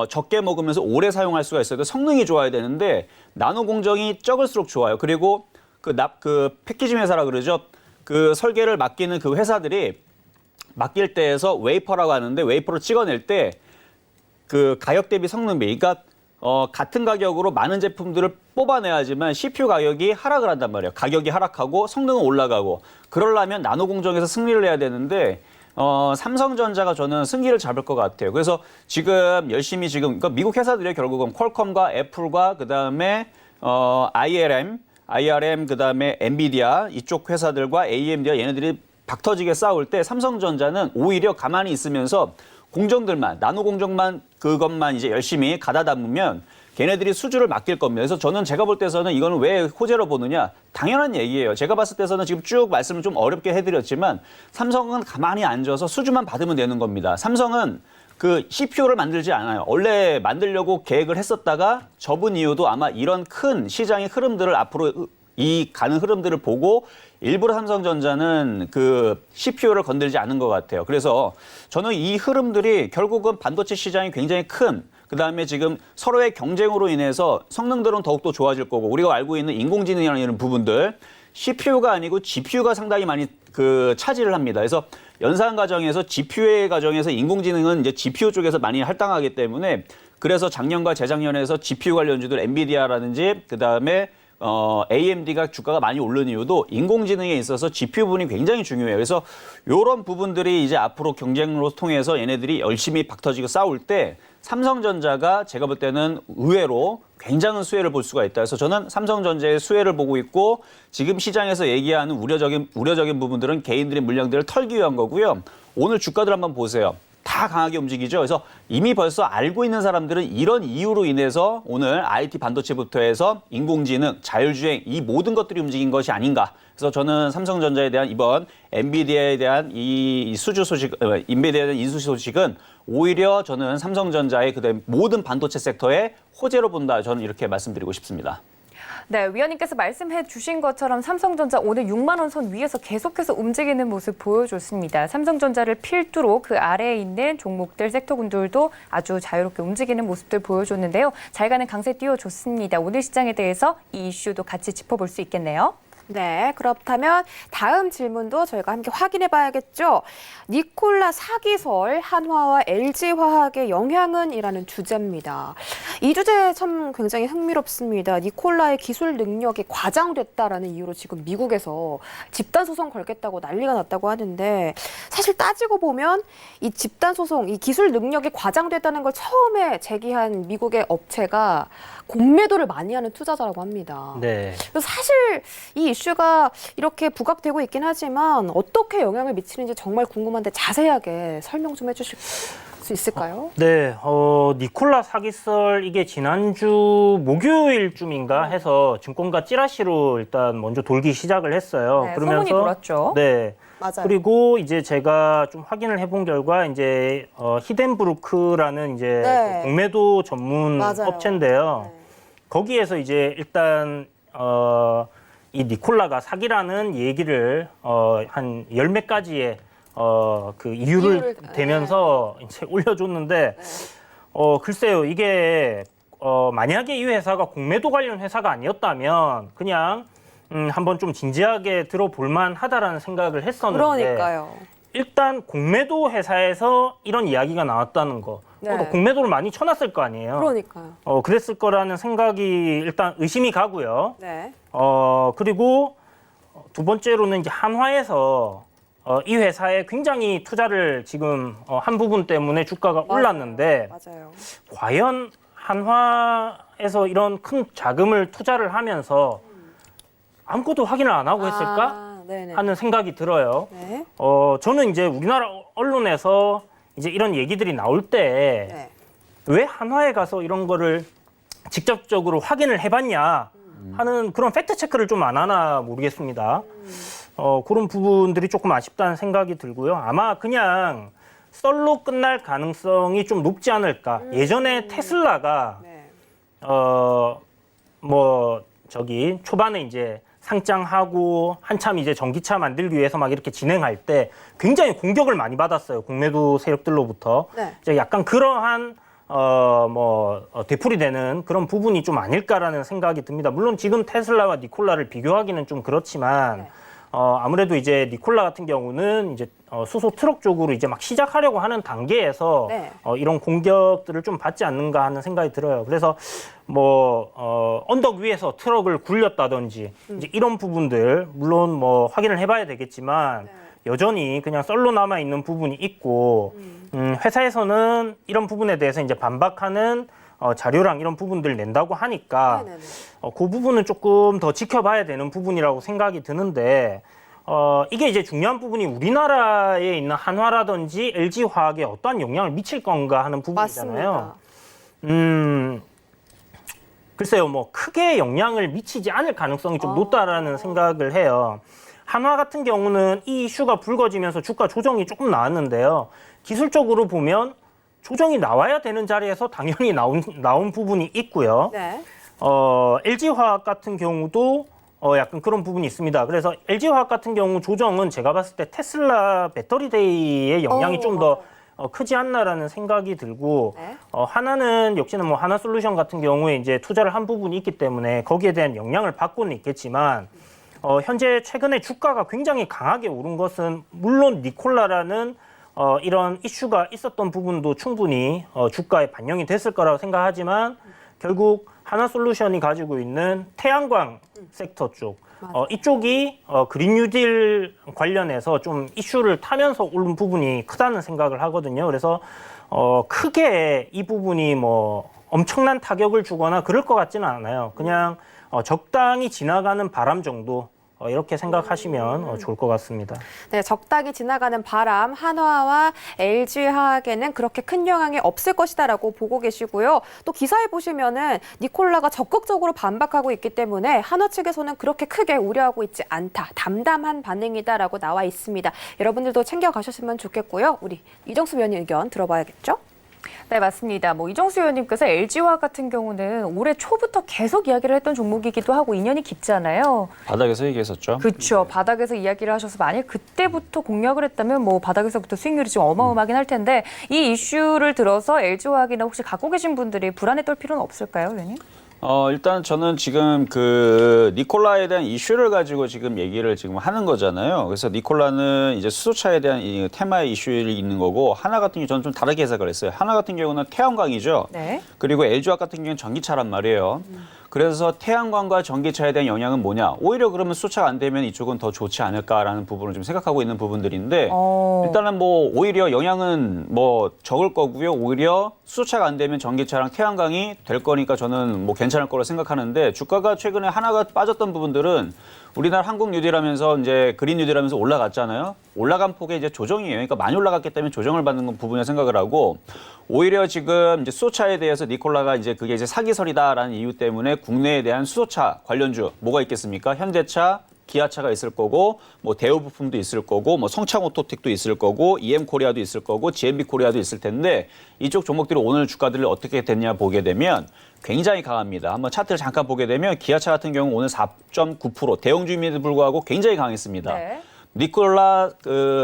적게 먹으면서 오래 사용할 수가 있어요. 성능이 좋아야 되는데 나노 공정이 적을수록 좋아요. 그리고 그 패키징 회사라 그러죠. 그 설계를 맡기는 그 회사들이 맡길 때에서 웨이퍼라고 하는데 웨이퍼로 찍어낼 때 그 가격 대비 성능비, 그러니까 같은 가격으로 많은 제품들을 뽑아내야지만 CPU 가격이 하락을 한단 말이에요. 가격이 하락하고 성능은 올라가고 그러려면 나노 공정에서 승리를 해야 되는데 삼성전자가 저는 승기를 잡을 것 같아요. 그래서 지금 열심히 그러니까 미국 회사들이 결국은 퀄컴과 애플과 그다음에 IRM 그다음에 엔비디아 이쪽 회사들과 AMD와 얘네들이 박터지게 싸울 때 삼성전자는 오히려 가만히 있으면서 공정들만 나노 공정만 그것만 이제 열심히 가다 담으면 걔네들이 수주를 맡길 겁니다. 그래서 저는 제가 볼 때서는 이거는 왜 호재로 보느냐? 당연한 얘기예요. 제가 봤을 때서는 지금 쭉 말씀을 좀 어렵게 해드렸지만 삼성은 가만히 앉아서 수주만 받으면 되는 겁니다. 삼성은 그 CPU를 만들지 않아요. 원래 만들려고 계획을 했었다가 접은 이유도 아마 이런 큰 시장의 흐름들을 앞으로 이 가는 흐름들을 보고 일부러 삼성전자는 그 CPU를 건들지 않은 것 같아요. 그래서 저는 이 흐름들이 결국은 반도체 시장이 굉장히 큰 그다음에 지금 서로의 경쟁으로 인해서 성능들은 더욱더 좋아질 거고 우리가 알고 있는 인공지능이라는 이런 부분들 CPU가 아니고 GPU가 상당히 많이 그 차지를 합니다. 그래서 연산 과정에서 GPU의 과정에서 인공지능은 이제 GPU 쪽에서 많이 할당하기 때문에 그래서 작년과 재작년에서 GPU 관련주들 엔비디아라든지 그다음에 AMD가 주가가 많이 오른 이유도 인공지능에 있어서 GPU 부분이 굉장히 중요해요. 그래서 이런 부분들이 이제 앞으로 경쟁으로 통해서 얘네들이 열심히 박터지고 싸울 때 삼성전자가 제가 볼 때는 의외로 굉장한 수혜를 볼 수가 있다. 그래서 저는 삼성전자의 수혜를 보고 있고 지금 시장에서 얘기하는 우려적인 부분들은 개인들의 물량들을 털기 위한 거고요. 오늘 주가들 한번 보세요. 다 강하게 움직이죠. 그래서 이미 벌써 알고 있는 사람들은 이런 이유로 인해서 오늘 IT 반도체부터 해서 인공지능, 자율주행 이 모든 것들이 움직인 것이 아닌가. 그래서 저는 삼성전자에 대한 이번 엔비디아에 대한 이 수주 소식, 엔비디아에 대한 인수 소식은 오히려 저는 삼성전자의 그다음 모든 반도체 섹터에 호재로 본다. 저는 이렇게 말씀드리고 싶습니다. 네, 위원님께서 말씀해 주신 것처럼 삼성전자 오늘 6만 원 선 위에서 계속해서 움직이는 모습 보여줬습니다. 삼성전자를 필두로 그 아래에 있는 종목들, 섹터군들도 아주 자유롭게 움직이는 모습들 보여줬는데요. 잘 가는 강세 띄워줬습니다. 오늘 시장에 대해서 이 이슈도 같이 짚어볼 수 있겠네요. 네, 그렇다면 다음 질문도 저희가 함께 확인해 봐야겠죠. 니콜라 사기설 한화와 LG화학의 영향은? 이라는 주제입니다. 이 주제 참 굉장히 흥미롭습니다. 니콜라의 기술 능력이 과장됐다라는 이유로 지금 미국에서 집단 소송 걸겠다고 난리가 났다고 하는데 사실 따지고 보면 이 집단 소송, 이 기술 능력이 과장됐다는 걸 처음에 제기한 미국의 업체가 공매도를 많이 하는 투자자라고 합니다. 네. 그래서 사실 이 이슈가 이렇게 부각되고 있긴 하지만 어떻게 영향을 미치는지 정말 궁금한데 자세하게 설명 좀 해주실 수 있을까요? 네, 니콜라 사기설 이게 지난주 목요일쯤인가 해서 증권가 찌라시로 일단 먼저 돌기 시작을 했어요. 네, 소문이 돌았죠. 네. 맞아요. 그리고 이제 제가 좀 확인을 해본 결과 이제 히덴브루크라는 이제 네. 그 공매도 전문 맞아요. 업체인데요. 네. 거기에서 이제 일단 이 니콜라가 사기라는 얘기를 한 열 몇 가지의 그 이유를 대면서 이제 올려줬는데 글쎄요 이게 만약에 이 회사가 공매도 관련 회사가 아니었다면 그냥 한번 좀 진지하게 들어볼 만하다라는 생각을 했었는데 그러니까요. 일단 공매도 회사에서 이런 이야기가 나왔다는 거 네. 공매도를 많이 쳐놨을 거 아니에요. 그러니까요. 그랬을 거라는 생각이 일단 의심이 가고요. 네. 그리고 두 번째로는 이제 한화에서 이 회사에 굉장히 투자를 지금 한 부분 때문에 주가가 올랐는데 맞아요. 과연 한화에서 이런 큰 자금을 투자를 하면서 아무것도 확인을 안 하고 했을까 네네. 하는 생각이 들어요. 네. 저는 이제 우리나라 언론에서 이제 이런 얘기들이 나올 때 왜 네. 한화에 가서 이런 거를 직접적으로 확인을 해봤냐 하는 그런 팩트 체크를 좀 안 하나 모르겠습니다. 그런 부분들이 조금 아쉽다는 생각이 들고요. 아마 그냥 썰로 끝날 가능성이 좀 높지 않을까. 예전에 테슬라가 네. 초반에 이제 상장하고 한참 이제 전기차 만들기 위해서 막 이렇게 진행할 때 굉장히 공격을 많이 받았어요. 공매도 세력들로부터. 네. 이제 약간 그러한 되풀이되는 그런 부분이 좀 아닐까라는 생각이 듭니다. 물론 지금 테슬라와 니콜라를 비교하기는 좀 그렇지만 네. 아무래도 이제 니콜라 같은 경우는 이제 수소 트럭 쪽으로 이제 막 시작하려고 하는 단계에서 네. 이런 공격들을 좀 받지 않는가 하는 생각이 들어요. 그래서 언덕 위에서 트럭을 굴렸다든지 이제 이런 부분들 물론 뭐 확인을 해봐야 되겠지만 여전히 그냥 썰로 남아 있는 부분이 있고 회사에서는 이런 부분에 대해서 이제 반박하는 자료랑 이런 부분들 낸다고 하니까 네네네. 그 부분은 조금 더 지켜봐야 되는 부분이라고 생각이 드는데 이게 이제 중요한 부분이 우리나라에 있는 한화라든지 LG화학에 어떠한 영향을 미칠 건가 하는 부분이잖아요. 맞습니다. 글쎄요, 뭐 크게 영향을 미치지 않을 가능성이 좀 높다라는 생각을 해요. 한화 같은 경우는 이 이슈가 불거지면서 주가 조정이 조금 나왔는데요. 기술적으로 보면 조정이 나와야 되는 자리에서 당연히 나온 부분이 있고요. 네. LG화학 같은 경우도 약간 그런 부분이 있습니다. 그래서 LG화학 같은 경우 조정은 제가 봤을 때 테슬라 배터리데이의 영향이 좀 더 크지 않나라는 생각이 들고 네. 하나는 역시나 뭐 하나솔루션 같은 경우에 이제 투자를 한 부분이 있기 때문에 거기에 대한 영향을 받고는 있겠지만 현재 최근에 주가가 굉장히 강하게 오른 것은 물론 니콜라라는 이런 이슈가 있었던 부분도 충분히 주가에 반영이 됐을 거라고 생각하지만 결국 하나솔루션이 가지고 있는 태양광 섹터 쪽 이쪽이 그린 뉴딜 관련해서 좀 이슈를 타면서 오른 부분이 크다는 생각을 하거든요. 그래서 크게 이 부분이 뭐 엄청난 타격을 주거나 그럴 것 같지는 않아요. 그냥 적당히 지나가는 바람 정도 이렇게 생각하시면 좋을 것 같습니다. 네, 적당히 지나가는 바람, 한화와 LG화학에는 그렇게 큰 영향이 없을 것이다라고 보고 계시고요. 또 기사에 보시면은 니콜라가 적극적으로 반박하고 있기 때문에 한화 측에서는 그렇게 크게 우려하고 있지 않다, 담담한 반응이다라고 나와 있습니다. 여러분들도 챙겨가셨으면 좋겠고요. 우리 이정수 위원님 의견 들어봐야겠죠? 네, 맞습니다. 이정수 의원님께서 LG화학 같은 경우는 올해 초부터 계속 이야기를 했던 종목이기도 하고 인연이 깊잖아요. 바닥에서 얘기했었죠. 그렇죠. 바닥에서 이야기를 하셔서 만약 그때부터 공략을 했다면 바닥에서부터 수익률이 좀 어마어마하긴 할 텐데 이 이슈를 들어서 LG화학이나 혹시 갖고 계신 분들이 불안에 떨 필요는 없을까요, 의원님? 일단 저는 지금 그 니콜라에 대한 이슈를 가지고 지금 얘기를 지금 하는 거잖아요. 그래서 니콜라는 이제 수소차에 대한 이 테마의 이슈를 있는 거고 하나 같은 경우 저는 좀 다르게 해석을 했어요. 하나 같은 경우는 태양광이죠. 네. 그리고 LG화학 같은 경우는 전기차란 말이에요. 그래서 태양광과 전기차에 대한 영향은 뭐냐? 오히려 그러면 수소차가 안 되면 이쪽은 더 좋지 않을까라는 부분을 좀 생각하고 있는 부분들인데 일단은 오히려 영향은 적을 거고요. 오히려 수소차가 안 되면 전기차랑 태양광이 될 거니까 저는 괜찮을 거라 생각하는데 주가가 최근에 하나가 빠졌던 부분들은 우리나라 한국 뉴딜하면서 이제 그린 뉴딜하면서 올라갔잖아요. 올라간 폭의 이제 조정이에요. 그러니까 많이 올라갔기 때문에 조정을 받는 부분이라 생각을 하고 오히려 지금 이제 수소차에 대해서 니콜라가 이제 그게 이제 사기설이다라는 이유 때문에 국내에 대한 수소차 관련주 뭐가 있겠습니까? 현대차, 기아차가 있을 거고 대우 부품도 있을 거고 성창 오토텍도 있을 거고 EM코리아도 있을 거고 GMB코리아도 있을 텐데 이쪽 종목들이 오늘 주가들이 어떻게 됐냐 보게 되면 굉장히 강합니다. 한번 차트를 잠깐 보게 되면 기아차 같은 경우 오늘 4.9% 대형주임에도 불구하고 굉장히 강했습니다. 네. 니콜라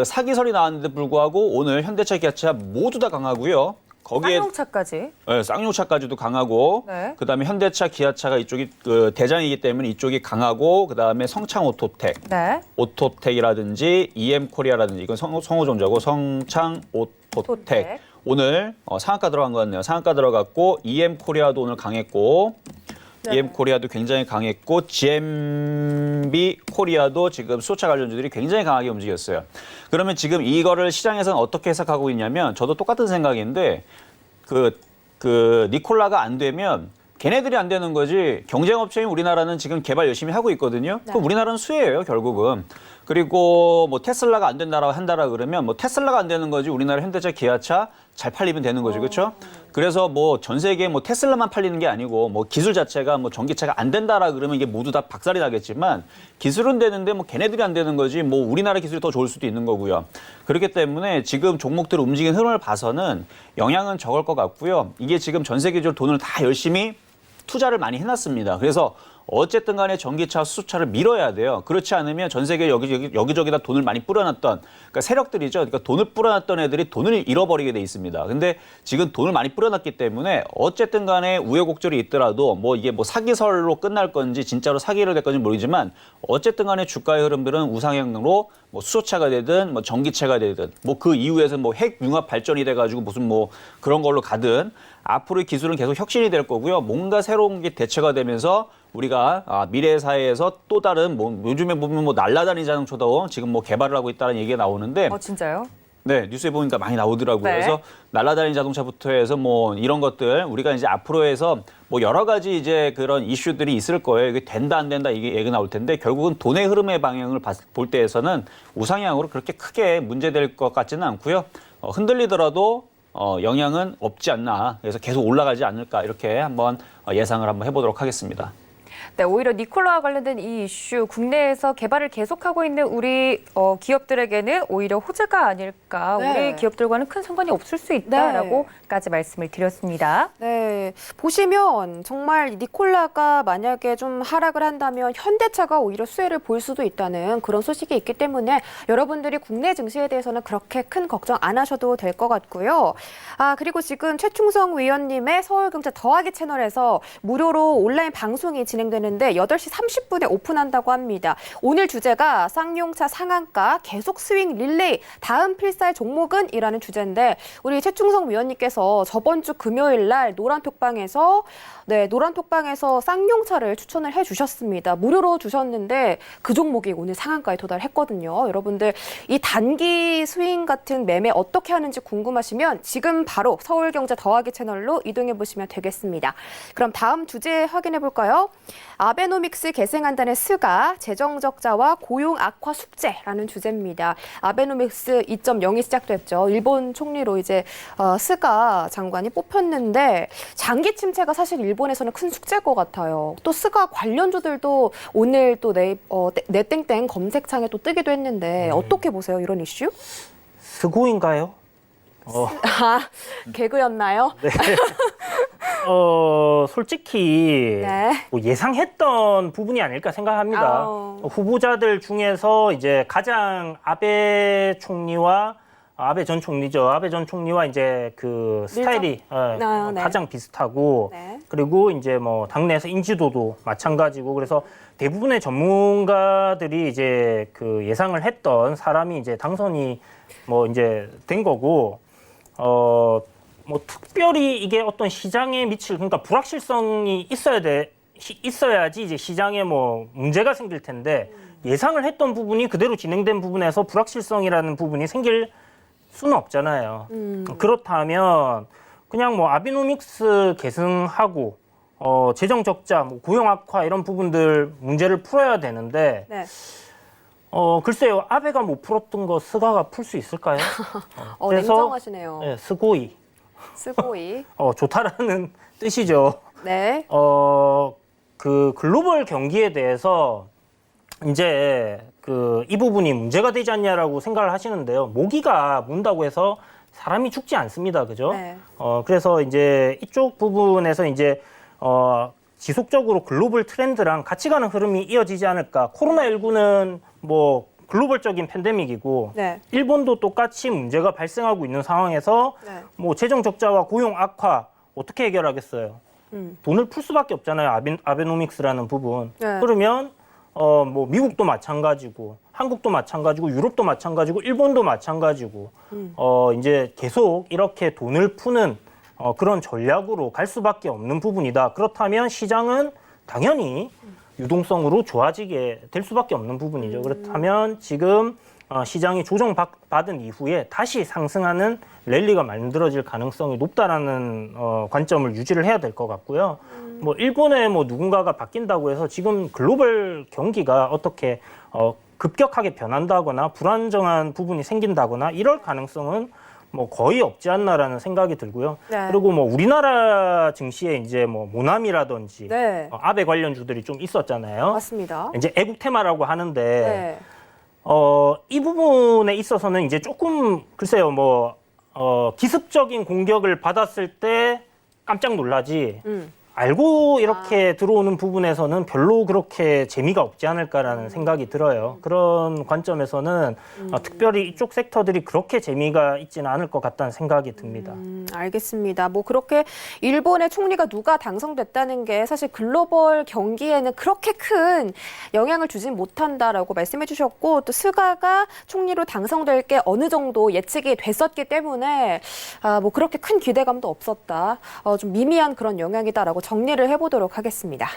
사기설이 나왔는데 불구하고 오늘 현대차, 기아차 모두 다 강하고요. 거기에 쌍용차까지. 네, 쌍용차까지도 강하고 네. 그다음에 현대차, 기아차가 이쪽이 대장이기 때문에 이쪽이 강하고 그다음에 성창 오토텍, 네. 오토텍이라든지 EM코리아라든지 이건 성우종자고 성창 오토텍 오늘 상한가 들어간 것 같네요. 상한가 들어갔고 EM코리아도 오늘 강했고 EM코리아도 굉장히 강했고 GMB코리아도 지금 수소차 관련주들이 굉장히 강하게 움직였어요. 그러면 지금 이거를 시장에서는 어떻게 해석하고 있냐면 저도 똑같은 생각인데 니콜라가 안 되면 걔네들이 안 되는 거지 경쟁업체인 우리나라는 지금 개발 열심히 하고 있거든요. 그럼 우리나라는 수혜예요, 결국은. 그리고 테슬라가 안 된다라고 한다라 그러면 테슬라가 안 되는 거지 우리나라 현대차, 기아차 잘 팔리면 되는 거죠. 그렇죠? 그래서 전 세계에 테슬라만 팔리는 게 아니고 기술 자체가 전기차가 안 된다라 그러면 이게 모두 다 박살이 나겠지만 기술은 되는데 걔네들이 안 되는 거지 우리나라 기술이 더 좋을 수도 있는 거고요. 그렇기 때문에 지금 종목들 움직이는 흐름을 봐서는 영향은 적을 것 같고요. 이게 지금 전 세계적으로 돈을 다 열심히 투자를 많이 해놨습니다. 그래서 어쨌든 간에 전기차, 수소차를 밀어야 돼요. 그렇지 않으면 전 세계 여기저기다 돈을 많이 뿌려놨던 그러니까 세력들이죠. 그러니까 돈을 뿌려놨던 애들이 돈을 잃어버리게 돼 있습니다. 근데 지금 돈을 많이 뿌려놨기 때문에 어쨌든 간에 우여곡절이 있더라도 뭐 이게 뭐 사기설로 끝날 건지 진짜로 사기를 될 건지 모르지만 어쨌든 간에 주가의 흐름들은 우상향으로 뭐 수소차가 되든 뭐 전기차가 되든 뭐 그 이후에서 뭐 핵 융합 발전이 돼가지고 무슨 뭐 그런 걸로 가든 앞으로의 기술은 계속 혁신이 될 거고요. 뭔가 새로운 게 대체가 되면서 우리가 미래 사회에서 또 다른 뭐 요즘에 보면 뭐 날아다니는 자동차도 지금 뭐 개발을 하고 있다는 얘기가 나오는데 진짜요? 네, 뉴스에 보니까 많이 나오더라고요. 네. 그래서 날아다니는 자동차부터 해서 뭐 이런 것들 우리가 이제 앞으로 해서 뭐 여러 가지 이제 그런 이슈들이 있을 거예요. 이게 된다 안 된다 이게 얘기 나올 텐데 결국은 돈의 흐름의 방향을 볼 때에서는 우상향으로 그렇게 크게 문제될 것 같지는 않고요. 흔들리더라도 영향은 없지 않나. 그래서 계속 올라가지 않을까 이렇게 한번 예상을 한번 해보도록 하겠습니다. 네, 오히려 니콜라와 관련된 이 이슈 국내에서 개발을 계속하고 있는 우리 기업들에게는 오히려 호재가 아닐까. 네. 우리 기업들과는 큰 상관이 없을 수 있다라고까지 말씀을 드렸습니다. 네, 보시면 정말 니콜라가 만약에 좀 하락을 한다면 현대차가 오히려 수혜를 볼 수도 있다는 그런 소식이 있기 때문에 여러분들이 국내 증시에 대해서는 그렇게 큰 걱정 안 하셔도 될 것 같고요. 그리고 지금 최충성 위원님의 서울경제 더하기 채널에서 무료로 온라인 방송이 진행되는데 8시 30분에 오픈한다고 합니다. 오늘 주제가 쌍용차 상한가 계속 스윙 릴레이 다음 필살 종목은 이라는 주제인데 우리 최충성 위원님께서 저번 주 금요일 날 노란톡방에서 쌍용차를 추천을 해주셨습니다. 무료로 주셨는데 그 종목이 오늘 상한가에 도달했거든요. 여러분들 이 단기 스윙 같은 매매 어떻게 하는지 궁금하시면 지금 바로 서울경제 더하기 채널로 이동해 보시면 되겠습니다. 그럼 다음 주제 확인해 볼까요? 아베노믹스 계승한다는 스가 재정적자와 고용 악화 숙제라는 주제입니다. 아베노믹스 2.0이 시작됐죠. 일본 총리로 이제 스가 장관이 뽑혔는데 장기 침체가 사실 일본에서는 큰 숙제일 것 같아요. 또 스가 관련주들도 오늘 또 네땡땡 검색창에 또 뜨기도 했는데 어떻게 보세요? 이런 이슈? 스고인가요? 개그였나요? 네. 솔직히 네. 뭐 예상했던 부분이 아닐까 생각합니다. 후보자들 중에서 이제 가장 아베 총리와 아베 전 총리죠. 아베 전 총리와 이제 그 스타일이 네. 가장 비슷하고 네. 그리고 이제 뭐 당내에서 인지도도 마찬가지고 그래서 대부분의 전문가들이 이제 그 예상을 했던 사람이 이제 당선이 뭐 이제 된 거고 뭐 특별히 이게 어떤 시장에 미칠 그러니까 불확실성이 있어야지 이제 시장에 뭐 문제가 생길 텐데 예상을 했던 부분이 그대로 진행된 부분에서 불확실성이라는 부분이 생길 수는 없잖아요. 그렇다면 그냥 뭐 아베노믹스 계승하고 재정 적자, 뭐 고용 악화 이런 부분들 문제를 풀어야 되는데 네. 글쎄요 아베가 못 풀었던 거 스가가 풀 수 있을까요? 냉정하시네요. 네, 스고이. 스고이. 좋다라는 뜻이죠. 네. 그 글로벌 경기에 대해서 이제 이 부분이 문제가 되지 않냐라고 생각을 하시는데요. 모기가 문다고 해서 사람이 죽지 않습니다. 그죠? 네. 그래서 이제 이쪽 부분에서 이제 지속적으로 글로벌 트렌드랑 같이 가는 흐름이 이어지지 않을까. 코로나19는 뭐 글로벌적인 팬데믹이고 네. 일본도 똑같이 문제가 발생하고 있는 상황에서 네. 뭐 재정 적자와 고용 악화 어떻게 해결하겠어요? 돈을 풀 수밖에 없잖아요. 아베노믹스라는 부분. 네. 그러면 뭐 미국도 마찬가지고 한국도 마찬가지고 유럽도 마찬가지고 일본도 마찬가지고 이제 계속 이렇게 돈을 푸는 그런 전략으로 갈 수밖에 없는 부분이다. 그렇다면 시장은 당연히 유동성으로 좋아지게 될 수밖에 없는 부분이죠. 그렇다면 지금 시장이 조정받은 이후에 다시 상승하는 랠리가 만들어질 가능성이 높다라는 관점을 유지를 해야 될 것 같고요. 뭐 일본에 뭐 누군가가 바뀐다고 해서 지금 글로벌 경기가 어떻게 급격하게 변한다거나 불안정한 부분이 생긴다거나 이럴 가능성은 뭐 거의 없지 않나라는 생각이 들고요. 네. 그리고 뭐 우리나라 증시에 이제 뭐 모나미라든지 네. 아베 관련주들이 좀 있었잖아요. 맞습니다. 이제 애국 테마라고 하는데 네. 이 부분에 있어서는 이제 조금 글쎄요 뭐 기습적인 공격을 받았을 때 깜짝 놀라지 알고 이렇게 들어오는 부분에서는 별로 그렇게 재미가 없지 않을까라는 생각이 들어요. 그런 관점에서는 특별히 이쪽 섹터들이 그렇게 재미가 있지는 않을 것 같다는 생각이 듭니다. 알겠습니다. 뭐 그렇게 일본의 총리가 누가 당선됐다는 게 사실 글로벌 경기에는 그렇게 큰 영향을 주진 못한다라고 말씀해 주셨고 또 스가가 총리로 당선될 게 어느 정도 예측이 됐었기 때문에 뭐 그렇게 큰 기대감도 없었다. 좀 미미한 그런 영향이다라고 정리를 해보도록 하겠습니다.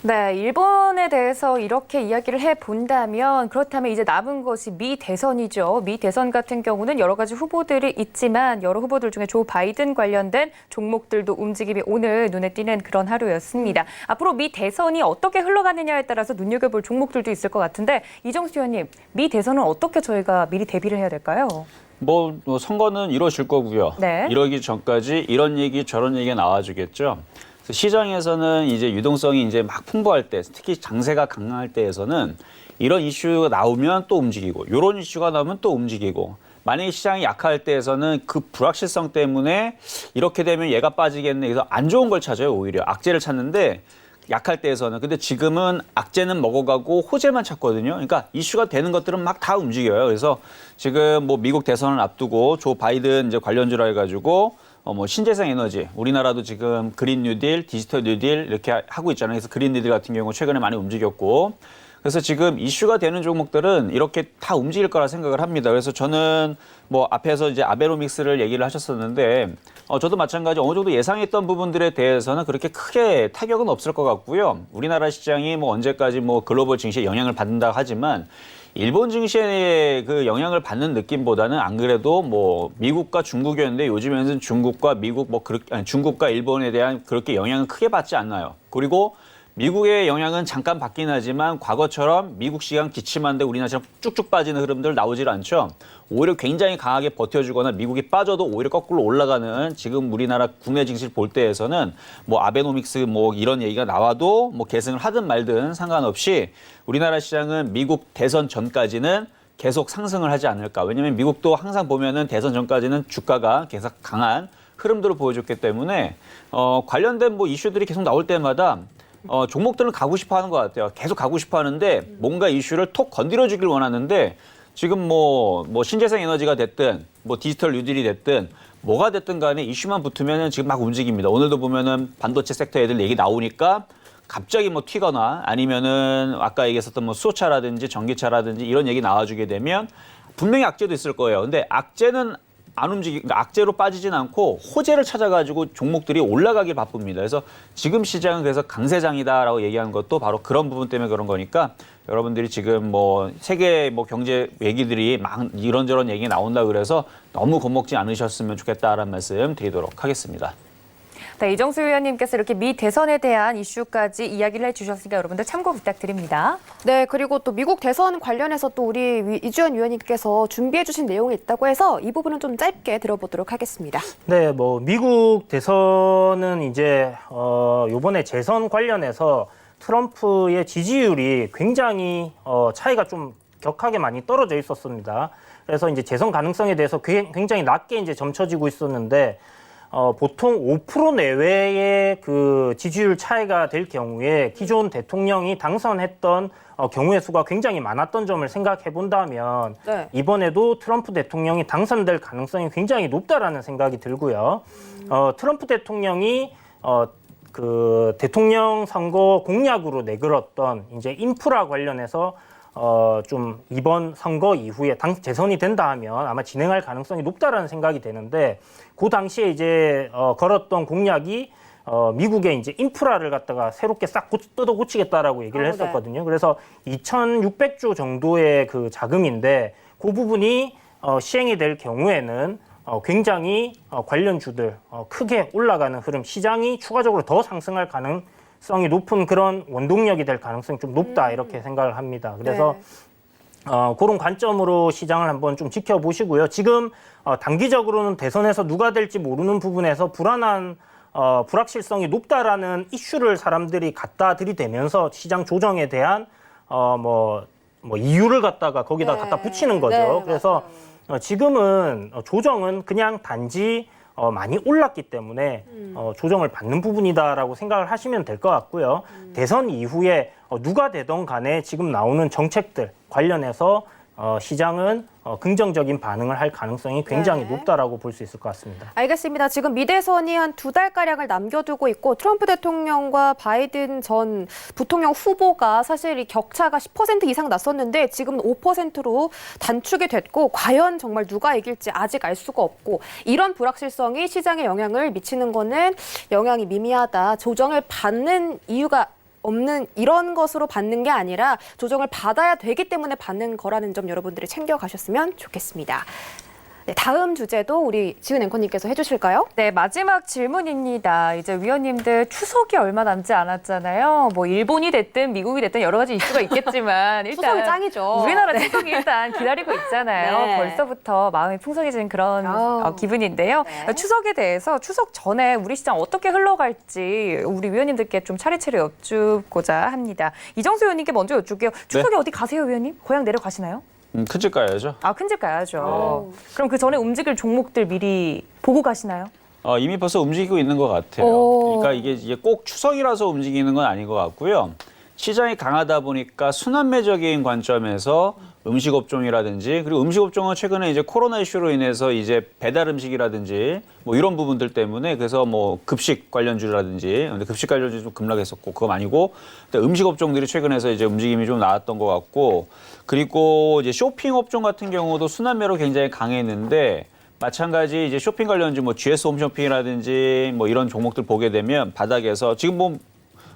네, 일본에 대해서 이렇게 이야기를 해본다면 그렇다면 이제 남은 것이 미 대선이죠. 미 대선 같은 경우는 여러 가지 후보들이 있지만 여러 후보들 중에 조 바이든 관련된 종목들도 움직임이 오늘 눈에 띄는 그런 하루였습니다. 앞으로 미 대선이 어떻게 흘러가느냐에 따라서 눈여겨볼 종목들도 있을 것 같은데 이정수 의원님, 미 대선은 어떻게 저희가 미리 대비를 해야 될까요? 뭐 선거는 이루어질 거고요. 네. 이러기 전까지 이런 얘기 저런 얘기가 나와주겠죠. 그래서 시장에서는 이제 유동성이 이제 막 풍부할 때, 특히 장세가 강할 때에서는 이런 이슈가 나오면 또 움직이고, 이런 이슈가 나오면 또 움직이고, 만약에 시장이 약할 때에서는 그 불확실성 때문에 이렇게 되면 얘가 빠지겠네. 그래서 안 좋은 걸 찾아요, 오히려. 악재를 찾는데 약할 때에서는. 근데 지금은 악재는 먹어가고 호재만 찾거든요. 그러니까 이슈가 되는 것들은 막 다 움직여요. 그래서 지금 뭐 미국 대선을 앞두고 조 바이든 이제 관련주라 해가지고 뭐 신재생 에너지, 우리나라도 지금 그린 뉴딜, 디지털 뉴딜 이렇게 하고 있잖아요. 그래서 그린 뉴딜 같은 경우 최근에 많이 움직였고, 그래서 지금 이슈가 되는 종목들은 이렇게 다 움직일 거라 생각을 합니다. 그래서 저는 뭐 앞에서 이제 아베노믹스를 얘기를 하셨었는데, 저도 마찬가지 어느 정도 예상했던 부분들에 대해서는 그렇게 크게 타격은 없을 것 같고요. 우리나라 시장이 뭐 언제까지 뭐 글로벌 증시에 영향을 받는다 하지만 일본 증시에 그 영향을 받는 느낌보다는 안 그래도 뭐 미국과 중국이었는데 요즘에는 중국과 미국 중국과 일본에 대한 그렇게 영향은 크게 받지 않나요. 그리고 미국의 영향은 잠깐 받긴 하지만 과거처럼 미국 시장 기침한데 우리나라처럼 쭉쭉 빠지는 흐름들 나오질 않죠. 오히려 굉장히 강하게 버텨주거나 미국이 빠져도 오히려 거꾸로 올라가는 지금 우리나라 국내 증시를 볼 때에서는 뭐 아베노믹스 뭐 이런 얘기가 나와도 뭐 계승을 하든 말든 상관없이 우리나라 시장은 미국 대선 전까지는 계속 상승을 하지 않을까. 왜냐하면 미국도 항상 보면은 대선 전까지는 주가가 계속 강한 흐름들을 보여줬기 때문에 관련된 뭐 이슈들이 계속 나올 때마다 종목들은 가고 싶어 하는 것 같아요. 계속 가고 싶어 하는데 뭔가 이슈를 톡 건드려 주길 원하는데 지금 뭐 신재생 에너지가 됐든 뭐 디지털 뉴딜이 됐든 뭐가 됐든 간에 이슈만 붙으면은 지금 막 움직입니다. 오늘도 보면은 반도체 섹터 애들 얘기 나오니까 갑자기 뭐 튀거나 아니면은 아까 얘기했었던 뭐 수소차라든지 전기차라든지 이런 얘기 나와주게 되면 분명히 악재도 있을 거예요. 근데 악재는 안 그러니까 악재로 빠지진 않고 호재를 찾아가지고 종목들이 올라가길 바쁩니다. 그래서 지금 시장은 그래서 강세장이다라고 얘기하는 것도 바로 그런 부분 때문에 그런 거니까 여러분들이 지금 뭐 세계 뭐 경제 얘기들이 막 이런저런 얘기 나온다 그래서 너무 겁먹지 않으셨으면 좋겠다라는 말씀 드리도록 하겠습니다. 네, 이정수 의원님께서 이렇게 미 대선에 대한 이슈까지 이야기를 해주셨으니까 여러분들 참고 부탁드립니다. 네, 그리고 또 미국 대선 관련해서 또 우리 이주연 위원님께서 준비해 주신 내용이 있다고 해서 이 부분은 좀 짧게 들어보도록 하겠습니다. 네, 뭐 미국 대선은 이제 요번에 재선 관련해서 트럼프의 지지율이 굉장히 차이가 좀 격하게 많이 떨어져 있었습니다. 그래서 이제 재선 가능성에 대해서 굉장히 낮게 이제 점쳐지고 있었는데 보통 5% 내외의 그 지지율 차이가 될 경우에 기존 대통령이 당선했던 경우의 수가 굉장히 많았던 점을 생각해 본다면 네. 이번에도 트럼프 대통령이 당선될 가능성이 굉장히 높다라는 생각이 들고요. 트럼프 대통령이 그 대통령 선거 공약으로 내걸었던 이제 인프라 관련해서 좀 이번 선거 이후에 재선이 된다 하면 아마 진행할 가능성이 높다라는 생각이 되는데 그 당시에 이제 걸었던 공약이 미국의 이제 인프라를 갖다가 새롭게 싹 뜯어 고치겠다라고 얘기를 했었거든요. 그래서 2,600조 정도의 그 자금인데 그 부분이 시행이 될 경우에는 굉장히 관련주들 크게 올라가는 흐름, 시장이 추가적으로 더 상승할 가능성이 높은 그런 원동력이 될 가능성이 좀 높다 이렇게 생각을 합니다. 그래서 그런 관점으로 시장을 한번 좀 지켜보시고요. 지금 단기적으로는 대선에서 누가 될지 모르는 부분에서 불확실성이 높다라는 이슈를 사람들이 갖다 들이대면서 시장 조정에 대한 뭐 이유를 갖다가 거기다 갖다 붙이는 거죠. 네, 그래서 지금은 조정은 그냥 단지 많이 올랐기 때문에 조정을 받는 부분이다라고 생각을 하시면 될 것 같고요. 대선 이후에 누가 되던 간에 지금 나오는 정책들 관련해서 시장은 긍정적인 반응을 할 가능성이 굉장히 네. 높다라고 볼 수 있을 것 같습니다. 알겠습니다. 지금 미대선이 한 2달가량을 남겨두고 있고 트럼프 대통령과 바이든 전 부통령 후보가 사실 이 격차가 10% 이상 났었는데 지금 5%로 단축이 됐고 과연 정말 누가 이길지 아직 알 수가 없고 이런 불확실성이 시장에 영향을 미치는 거는 영향이 미미하다. 조정을 받는 이유가 없는 이런 것으로 받는 게 아니라 조정을 받아야 되기 때문에 받는 거라는 점 여러분들이 챙겨가셨으면 좋겠습니다. 네, 다음 주제도 우리 지은 앵커님께서 해주실까요? 네, 마지막 질문입니다. 이제 위원님들 추석이 얼마 남지 않았잖아요. 뭐 일본이 됐든 미국이 됐든 여러 가지 이슈가 있겠지만 일단 추석이 짱이죠. 우리나라 네. 추석이 일단 기다리고 있잖아요. 네. 벌써부터 마음이 풍성해지는 그런 기분인데요. 네. 추석에 대해서 추석 전에 우리 시장 어떻게 흘러갈지 우리 위원님들께 좀 차례차례 여쭙고자 합니다. 이정수 위원님께 먼저 여쭐게요. 추석에 어디 가세요, 위원님? 고향 내려가시나요? 큰 집 가야죠. 아, 큰 집 가야죠. 그럼 그 전에 움직일 종목들 미리 보고 가시나요? 이미 벌써 움직이고 있는 것 같아요. 오. 그러니까 이게 꼭 추석이라서 움직이는 건 아닌 것 같고요. 시장이 강하다 보니까 순환매적인 관점에서 음식업종이라든지 그리고 음식업종은 최근에 이제 코로나 이슈로 인해서 이제 배달 음식이라든지 뭐 이런 부분들 때문에 그래서 뭐 급식 관련주라든지 근데 급식 관련주 좀 급락했었고 그건 아니고 음식업종들이 최근에서 이제 움직임이 좀 나왔던 것 같고 그리고 이제 쇼핑업종 같은 경우도 순환매로 굉장히 강했는데 마찬가지 이제 쇼핑 관련주 뭐 GS 홈쇼핑이라든지 뭐 이런 종목들 보게 되면 바닥에서 지금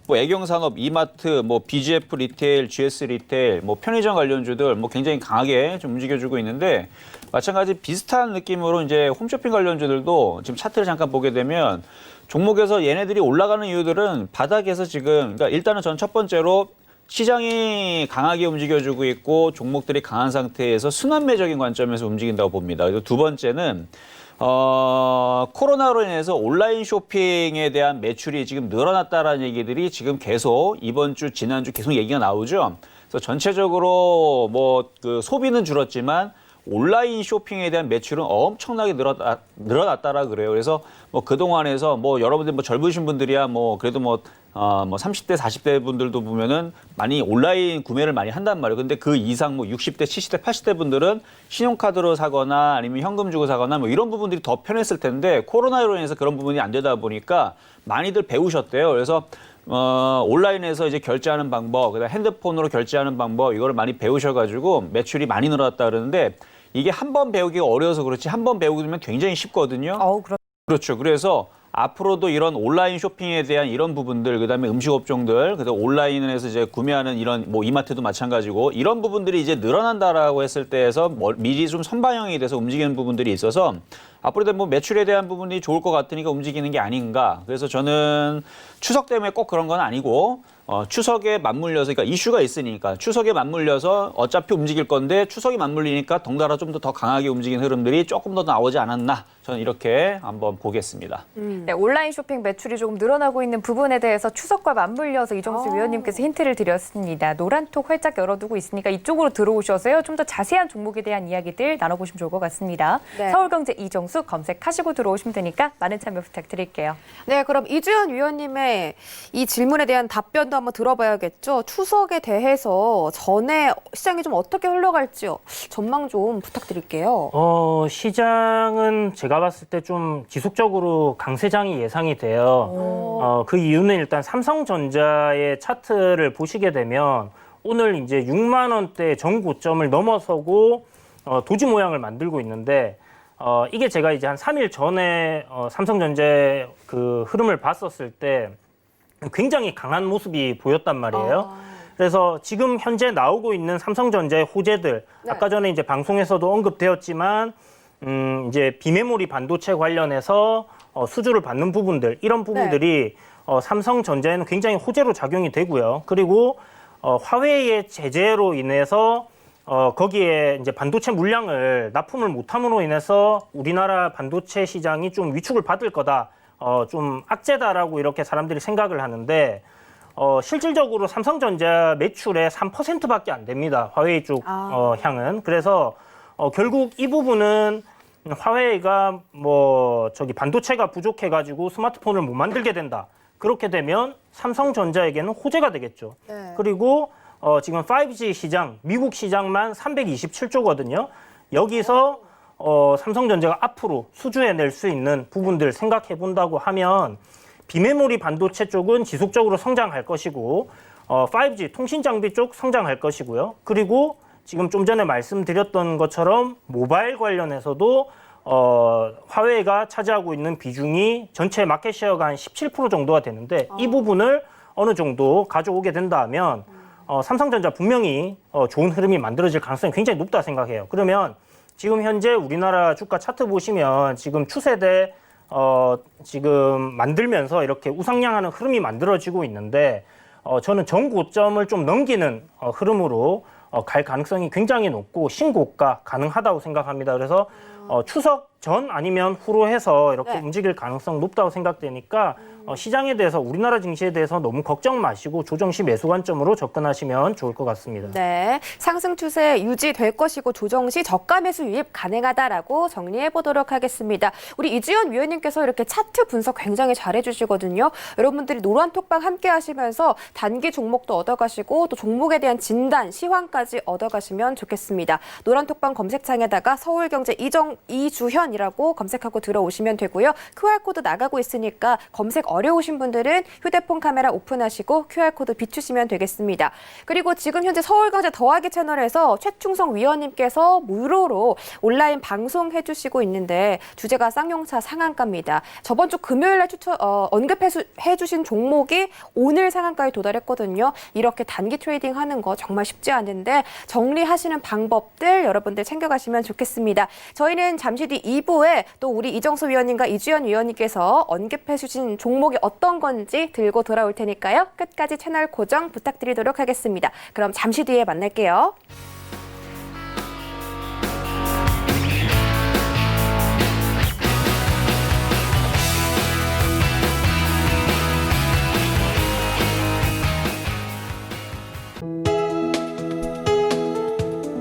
뭐 애경산업, 이마트, 뭐 BGF 리테일, GS 리테일, 뭐 편의점 관련주들 뭐 굉장히 강하게 좀 움직여주고 있는데 마찬가지 비슷한 느낌으로 이제 홈쇼핑 관련주들도 지금 차트를 잠깐 보게 되면 종목에서 얘네들이 올라가는 이유들은 바닥에서 지금 그러니까 일단은 전 첫 번째로 시장이 강하게 움직여주고 있고 종목들이 강한 상태에서 순환매적인 관점에서 움직인다고 봅니다. 그리고 두 번째는 코로나로 인해서 온라인 쇼핑에 대한 매출이 지금 늘어났다라는 얘기들이 지금 계속 이번 주, 지난주 계속 얘기가 나오죠. 그래서 전체적으로 뭐 그 소비는 줄었지만 온라인 쇼핑에 대한 매출은 엄청나게 늘어났다라 그래요. 그래서 뭐 그동안에서 뭐 여러분들 뭐 젊으신 분들이야 뭐 그래도 뭐 30대, 40대 분들도 보면은 많이 온라인 구매를 많이 한단 말이에요. 근데 그 이상 뭐 60대, 70대, 80대 분들은 신용카드로 사거나 아니면 현금 주고 사거나 뭐 이런 부분들이 더 편했을 텐데 코로나로 인해서 그런 부분이 안 되다 보니까 많이들 배우셨대요. 그래서 온라인에서 이제 결제하는 방법, 그다음 핸드폰으로 결제하는 방법 이거를 많이 배우셔가지고 매출이 많이 늘어났다 그러는데 이게 한 번 배우기가 어려워서 그렇지 한 번 배우고 되면 굉장히 쉽거든요. 그렇죠. 그래서 앞으로도 이런 온라인 쇼핑에 대한 이런 부분들, 그다음에 음식업종들, 그다음 온라인에서 이제 구매하는 이런 뭐 이마트도 마찬가지고 이런 부분들이 이제 늘어난다라고 했을 때에서 미리 좀 선방향이 돼서 움직이는 부분들이 있어서 앞으로도 뭐 매출에 대한 부분이 좋을 것 같으니까 움직이는 게 아닌가. 그래서 저는 추석 때문에 꼭 그런 건 아니고 추석에 맞물려서 그러니까 이슈가 있으니까 추석에 맞물려서 어차피 움직일 건데 추석이 맞물리니까 덩달아 좀 더 강하게 움직이는 흐름들이 조금 더 나오지 않았나. 저는 이렇게 한번 보겠습니다. 네, 온라인 쇼핑 매출이 조금 늘어나고 있는 부분에 대해서 추석과 맞물려서 이정수 위원님께서 힌트를 드렸습니다. 노란톡 활짝 열어두고 있으니까 이쪽으로 들어오셔서요. 좀 더 자세한 종목에 대한 이야기들 나눠보시면 좋을 것 같습니다. 네. 서울경제 이정수 검색하시고 들어오시면 되니까 많은 참여 부탁드릴게요. 네, 그럼 이주연 위원님의 이 질문에 대한 답변도 한번 들어봐야겠죠. 추석에 대해서 전에 시장이 좀 어떻게 흘러갈지요. 전망 좀 부탁드릴게요. 시장은 제가 봤을 때 좀 지속적으로 강세장이 예상이 돼요. 그 이유는 일단 삼성전자의 차트를 보시게 되면 오늘 이제 6만 원대 전고점을 넘어서고 도지 모양을 만들고 있는데 이게 제가 이제 한 3일 전에 삼성전자의 그 흐름을 봤었을 때 굉장히 강한 모습이 보였단 말이에요. 그래서 지금 현재 나오고 있는 삼성전자의 호재들, 네. 아까 전에 이제 방송에서도 언급되었지만 이제 비메모리 반도체 관련해서 수주를 받는 부분들, 이런 부분들이 삼성전자에는 굉장히 호재로 작용이 되고요. 그리고 화웨이의 제재로 인해서 거기에 이제 반도체 물량을 납품을 못함으로 인해서 우리나라 반도체 시장이 좀 위축을 받을 거다, 좀 악재다라고 이렇게 사람들이 생각을 하는데 실질적으로 삼성전자 매출의 3%밖에 안 됩니다. 화웨이 쪽 향은. 그래서 결국 이 부분은 화웨이가 반도체가 부족해가지고 스마트폰을 못 만들게 된다. 그렇게 되면 삼성전자에게는 호재가 되겠죠. 네. 그리고 지금 5G 시장, 미국 시장만 327조거든요. 여기서 삼성전자가 앞으로 수주해낼 수 있는 부분들 생각해 본다고 하면 비메모리 반도체 쪽은 지속적으로 성장할 것이고 5G 통신 장비 쪽 성장할 것이고요. 그리고 지금 좀 전에 말씀드렸던 것처럼 모바일 관련해서도 화웨이가 차지하고 있는 비중이 전체 마켓 셰어가 한 17% 정도가 되는데 이 부분을 어느 정도 가져오게 된다면 삼성전자 분명히 좋은 흐름이 만들어질 가능성이 굉장히 높다 생각해요. 그러면 지금 현재 우리나라 주가 차트 보시면 지금 추세대 지금 만들면서 이렇게 우상향하는 흐름이 만들어지고 있는데 저는 전고점을 좀 넘기는 흐름으로 갈 가능성이 굉장히 높고 신고가 가능하다고 생각합니다. 그래서 추석 전 아니면 후로 해서 이렇게 네. 움직일 가능성 높다고 생각되니까 시장에 대해서 우리나라 증시에 대해서 너무 걱정 마시고 조정 시 매수 관점으로 접근하시면 좋을 것 같습니다. 네, 상승 추세 유지될 것이고 조정 시 저가 매수 유입 가능하다라고 정리해 보도록 하겠습니다. 우리 이주연 위원님께서 이렇게 차트 분석 굉장히 잘해 주시거든요. 여러분들이 노란 톡방 함께 하시면서 단기 종목도 얻어가시고 또 종목에 대한 진단, 시황까지 얻어가시면 좋겠습니다. 노란 톡방 검색창에다가 서울경제 이주현이라고 검색하고 들어오시면 되고요. QR코드 나가고 있으니까 검색 어려우신 분들은 휴대폰 카메라 오픈하시고 QR코드 비추시면 되겠습니다. 그리고 지금 현재 서울경제 더하기 채널에서 최충성 위원님께서 무료로 온라인 방송해 주시고 있는데 주제가 쌍용차 상한가입니다. 저번 주 금요일에 언급해 주신 종목이 오늘 상한가에 도달했거든요. 이렇게 단기 트레이딩 하는 거 정말 쉽지 않은데 정리하시는 방법들 여러분들 챙겨가시면 좋겠습니다. 저희는 잠시 뒤 2부에 또 우리 이정수 위원님과 이주연 위원님께서 언급해 주신 종목이 어떤 건지 들고 돌아올 테니까요. 끝까지 채널 고정 부탁드리도록 하겠습니다. 그럼 잠시 뒤에 만날게요.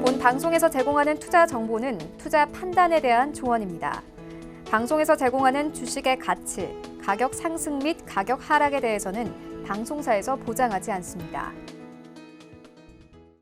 본 방송에서 제공하는 투자 정보는 투자 판단에 대한 조언입니다. 방송에서 제공하는 주식의 가치, 가격 상승 및 가격 하락에 대해서는 방송사에서 보장하지 않습니다.